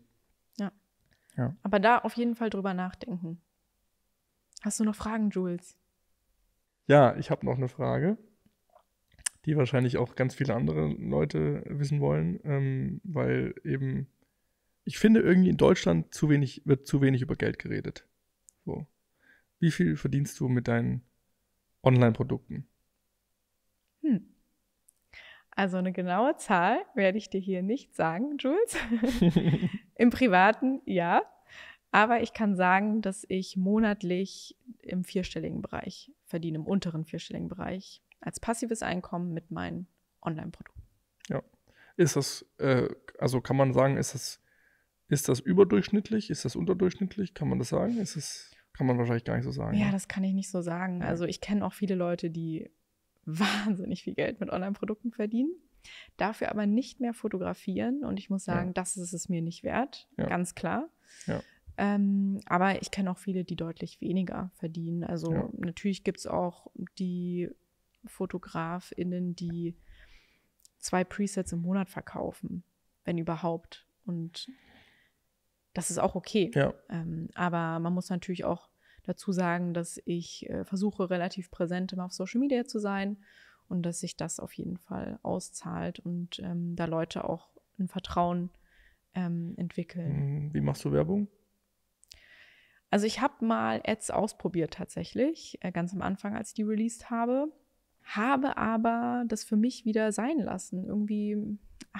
Ja. Aber da auf jeden Fall drüber nachdenken. Hast du noch Fragen, Jules? Ja, ich habe noch eine Frage, die wahrscheinlich auch ganz viele andere Leute wissen wollen, weil eben, ich finde irgendwie in Deutschland wird zu wenig über Geld geredet. So. Wie viel verdienst du mit deinen Online-Produkten? Also eine genaue Zahl werde ich dir hier nicht sagen, Jules. Im Privaten ja. Aber ich kann sagen, dass ich monatlich im vierstelligen Bereich verdiene, im unteren vierstelligen Bereich, als passives Einkommen mit meinen Online-Produkten. Ja. Ist das, also kann man sagen, ist das überdurchschnittlich? Ist das unterdurchschnittlich? Kann man das sagen? Kann man wahrscheinlich gar nicht so sagen. Ja, ne? das kann ich nicht so sagen. Also ich kenne auch viele Leute, die wahnsinnig viel Geld mit Online-Produkten verdienen, dafür aber nicht mehr fotografieren. Und ich muss sagen, das ist es mir nicht wert, ganz klar. Ja. Aber ich kenne auch viele, die deutlich weniger verdienen. Also natürlich gibt es auch die FotografInnen, die 2 Presets im Monat verkaufen, wenn überhaupt. Und das ist auch okay. Ja. Aber man muss natürlich auch dazu sagen, dass ich versuche, relativ präsent immer auf Social Media zu sein und dass sich das auf jeden Fall auszahlt und da Leute auch ein Vertrauen entwickeln. Wie machst du Werbung? Also ich habe mal Ads ausprobiert tatsächlich, ganz am Anfang, als ich die released habe aber das für mich wieder sein lassen. Irgendwie,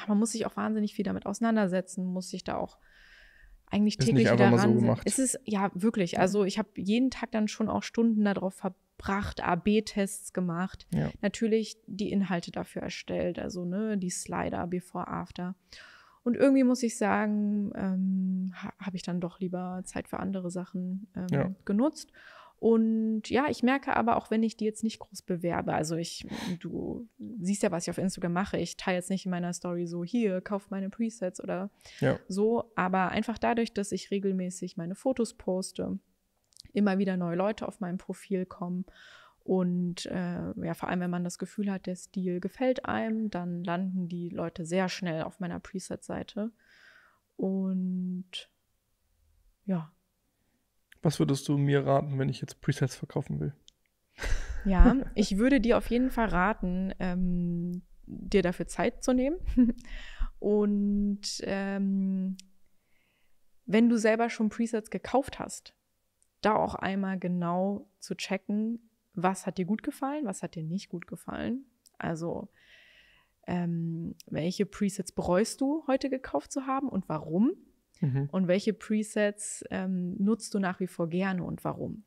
man muss sich auch wahnsinnig viel damit auseinandersetzen, muss sich da auch eigentlich täglich wieder mal so ran. gemacht. Es ist ja wirklich, also ich habe jeden Tag dann schon auch Stunden darauf verbracht, A/B-Tests gemacht, natürlich die Inhalte dafür erstellt, also die Slider, Before, After. Und irgendwie muss ich sagen, habe ich dann doch lieber Zeit für andere Sachen genutzt. Und ja, ich merke aber auch, wenn ich die jetzt nicht groß bewerbe, also du siehst ja, was ich auf Instagram mache, ich teile jetzt nicht in meiner Story so, hier, kauf meine Presets oder so, aber einfach dadurch, dass ich regelmäßig meine Fotos poste, immer wieder neue Leute auf meinem Profil kommen und vor allem, wenn man das Gefühl hat, der Stil gefällt einem, dann landen die Leute sehr schnell auf meiner Preset-Seite und ja. Was würdest du mir raten, wenn ich jetzt Presets verkaufen will? Ja, ich würde dir auf jeden Fall raten, dir dafür Zeit zu nehmen. Und wenn du selber schon Presets gekauft hast, da auch einmal genau zu checken, was hat dir gut gefallen, was hat dir nicht gut gefallen. Also welche Presets bereust du heute gekauft zu haben und warum? Und welche Presets nutzt du nach wie vor gerne und warum?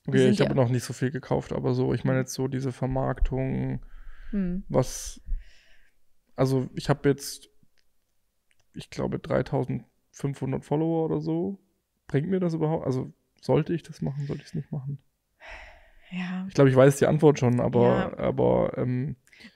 Okay, ich habe noch nicht so viel gekauft, aber so, ich meine jetzt so diese Vermarktung, also ich habe jetzt, ich glaube 3500 Follower oder so. Bringt mir das überhaupt? Also sollte ich das machen, sollte ich es nicht machen? Ja. Ich glaube, ich weiß die Antwort schon, aber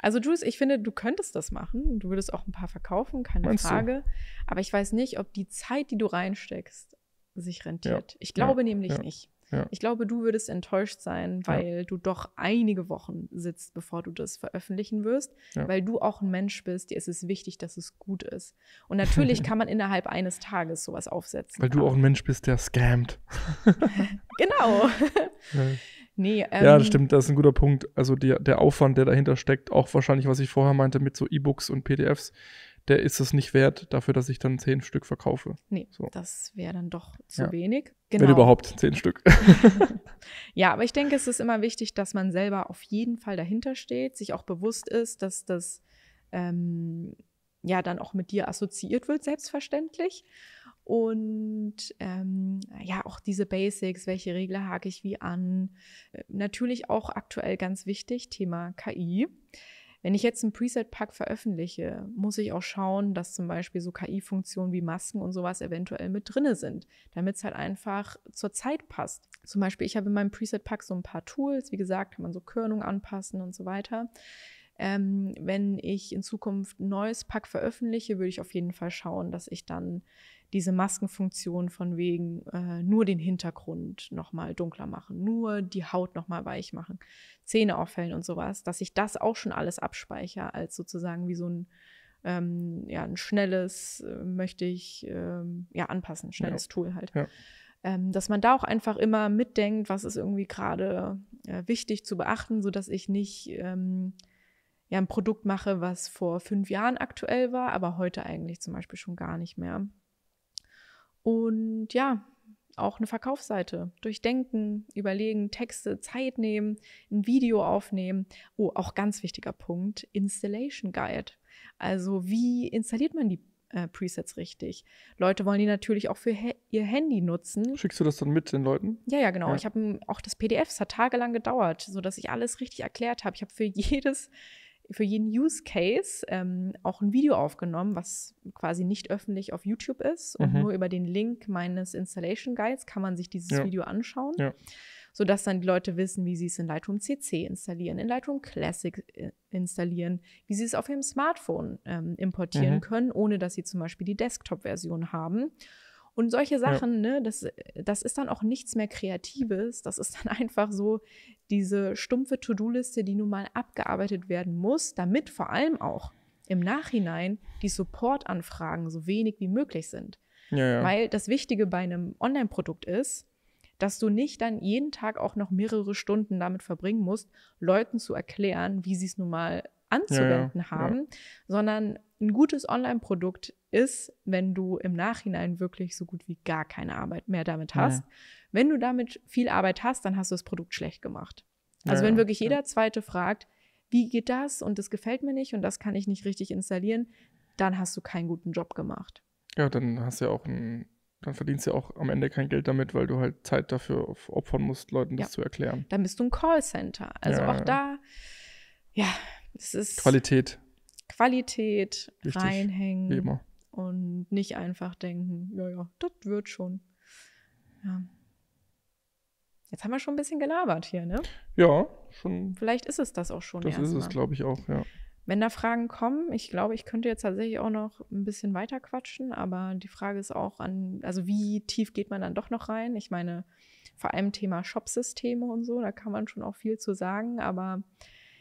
also Jules, ich finde, du könntest das machen. Du würdest auch ein paar verkaufen, keine Frage. Aber ich weiß nicht, ob die Zeit, die du reinsteckst, sich rentiert. Ich glaube nämlich nicht. Ja. Ich glaube, du würdest enttäuscht sein, weil du doch einige Wochen sitzt, bevor du das veröffentlichen wirst, weil du auch ein Mensch bist, dir ist es wichtig, dass es gut ist. Und natürlich kann man innerhalb eines Tages sowas aufsetzen. Weil du auch ein Mensch bist, der scammt. Genau. Nee, ja, das stimmt, das ist ein guter Punkt. Also der Aufwand, der dahinter steckt, auch wahrscheinlich, was ich vorher meinte mit so E-Books und PDFs, der ist es nicht wert, dafür, dass ich dann 10 Stück verkaufe. Nee, das wäre dann doch zu wenig. Genau. Wenn überhaupt 10 Stück. Ja, aber ich denke, es ist immer wichtig, dass man selber auf jeden Fall dahinter steht, sich auch bewusst ist, dass das dann auch mit dir assoziiert wird, selbstverständlich. Und ja, auch diese Basics, welche Regler hake ich wie an. Natürlich auch aktuell ganz wichtig, Thema KI. Wenn ich jetzt ein Preset-Pack veröffentliche, muss ich auch schauen, dass zum Beispiel so KI-Funktionen wie Masken und sowas eventuell mit drinne sind, damit es halt einfach zur Zeit passt. Zum Beispiel, ich habe in meinem Preset-Pack so ein paar Tools, wie gesagt, kann man so Körnung anpassen und so weiter. Wenn ich in Zukunft ein neues Pack veröffentliche, würde ich auf jeden Fall schauen, dass ich dann diese Maskenfunktion von wegen nur den Hintergrund nochmal dunkler machen, nur die Haut nochmal weich machen, Zähne auffällen und sowas, dass ich das auch schon alles abspeichere, als sozusagen wie so ein ein schnelles, möchte ich anpassen, schnelles Tool halt. Ja. Dass man da auch einfach immer mitdenkt, was ist irgendwie gerade wichtig zu beachten, sodass ich nicht ein Produkt mache, was vor 5 Jahren aktuell war, aber heute eigentlich zum Beispiel schon gar nicht mehr. Und ja, auch eine Verkaufsseite. Durchdenken, überlegen, Texte, Zeit nehmen, ein Video aufnehmen. Oh, auch ganz wichtiger Punkt, Installation Guide. Also wie installiert man die Presets richtig? Leute wollen die natürlich auch für ihr Handy nutzen. Schickst du das dann mit den Leuten? Ja, genau. Ja. Ich habe auch das PDF, es hat tagelang gedauert, sodass ich alles richtig erklärt habe. Ich habe für jeden Use Case auch ein Video aufgenommen, was quasi nicht öffentlich auf YouTube ist. Und nur über den Link meines Installation Guides kann man sich dieses Video anschauen, sodass dann die Leute wissen, wie sie es in Lightroom CC installieren, in Lightroom Classic installieren, wie sie es auf ihrem Smartphone importieren können, ohne dass sie zum Beispiel die Desktop-Version haben. Und solche Sachen, ne, das ist dann auch nichts mehr Kreatives. Das ist dann einfach so diese stumpfe To-Do-Liste, die nun mal abgearbeitet werden muss, damit vor allem auch im Nachhinein die Support-Anfragen so wenig wie möglich sind. Ja. Weil das Wichtige bei einem Online-Produkt ist, dass du nicht dann jeden Tag auch noch mehrere Stunden damit verbringen musst, Leuten zu erklären, wie sie es nun mal anzuwenden haben, sondern ein gutes Online-Produkt ist, wenn du im Nachhinein wirklich so gut wie gar keine Arbeit mehr damit hast. Wenn du damit viel Arbeit hast, dann hast du das Produkt schlecht gemacht. Also wenn wirklich jeder Zweite fragt, wie geht das und das gefällt mir nicht und das kann ich nicht richtig installieren, dann hast du keinen guten Job gemacht. Ja, dann hast du ja auch dann verdienst du ja auch am Ende kein Geld damit, weil du halt Zeit dafür opfern musst, Leuten das zu erklären. Dann bist du ein Callcenter. Also auch da, es ist Qualität Wichtig, reinhängen wie immer. und nicht einfach denken, das wird schon. Ja. Jetzt haben wir schon ein bisschen gelabert hier, ne? Ja, schon. Vielleicht ist es das auch schon. Das ist es, glaube ich, auch, ja. Wenn da Fragen kommen, ich glaube, ich könnte jetzt tatsächlich auch noch ein bisschen weiter quatschen, aber die Frage ist auch also wie tief geht man dann doch noch rein? Ich meine, vor allem Thema Shop-Systeme und so, da kann man schon auch viel zu sagen, aber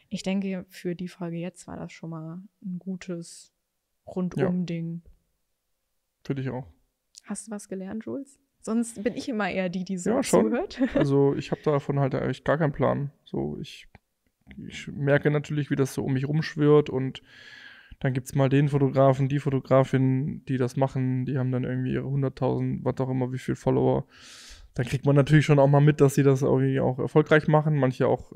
ich denke, für die Folge jetzt war das schon mal ein gutes Rundum-Ding. Finde ich auch. Hast du was gelernt, Jules? Sonst bin ich immer eher die so zuhört. Schon. Also ich habe davon halt eigentlich gar keinen Plan. So, ich merke natürlich, wie das so um mich rumschwirrt und dann gibt es mal den Fotografen, die Fotografin, die das machen, die haben dann irgendwie ihre 100.000, was auch immer, wie viel Follower. Dann kriegt man natürlich schon auch mal mit, dass sie das irgendwie auch erfolgreich machen. Manche auch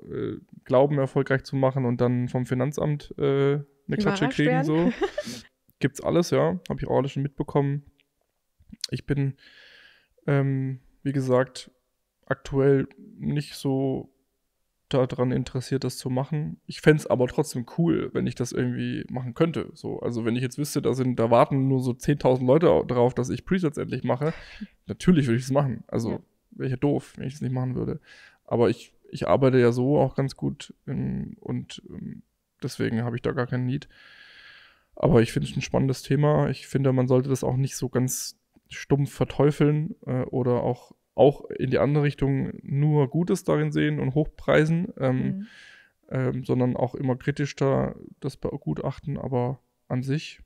glauben, erfolgreich zu machen und dann vom Finanzamt eine Klatsche kriegen. So. Gibt's alles, ja. Habe ich auch alles schon mitbekommen. Ich bin, wie gesagt, aktuell nicht so daran interessiert, das zu machen. Ich fände es aber trotzdem cool, wenn ich das irgendwie machen könnte. So, also wenn ich jetzt wüsste, da warten nur so 10.000 Leute drauf, dass ich Presets endlich mache, natürlich würde ich es machen. Also wäre ich ja doof, wenn ich es nicht machen würde. Aber ich arbeite ja so auch ganz gut und deswegen habe ich da gar keinen Need. Aber ich finde es ein spannendes Thema. Ich finde, man sollte das auch nicht so ganz stumpf verteufeln oder auch in die andere Richtung nur Gutes darin sehen und hochpreisen, sondern auch immer kritisch das begutachten. Aber an sich,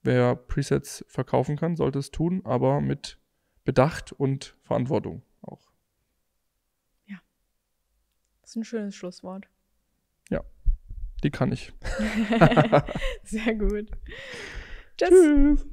wer Presets verkaufen kann, sollte es tun, aber mit Bedacht und Verantwortung auch. Ja, das ist ein schönes Schlusswort. Ja, die kann ich. Sehr gut. Tschüss.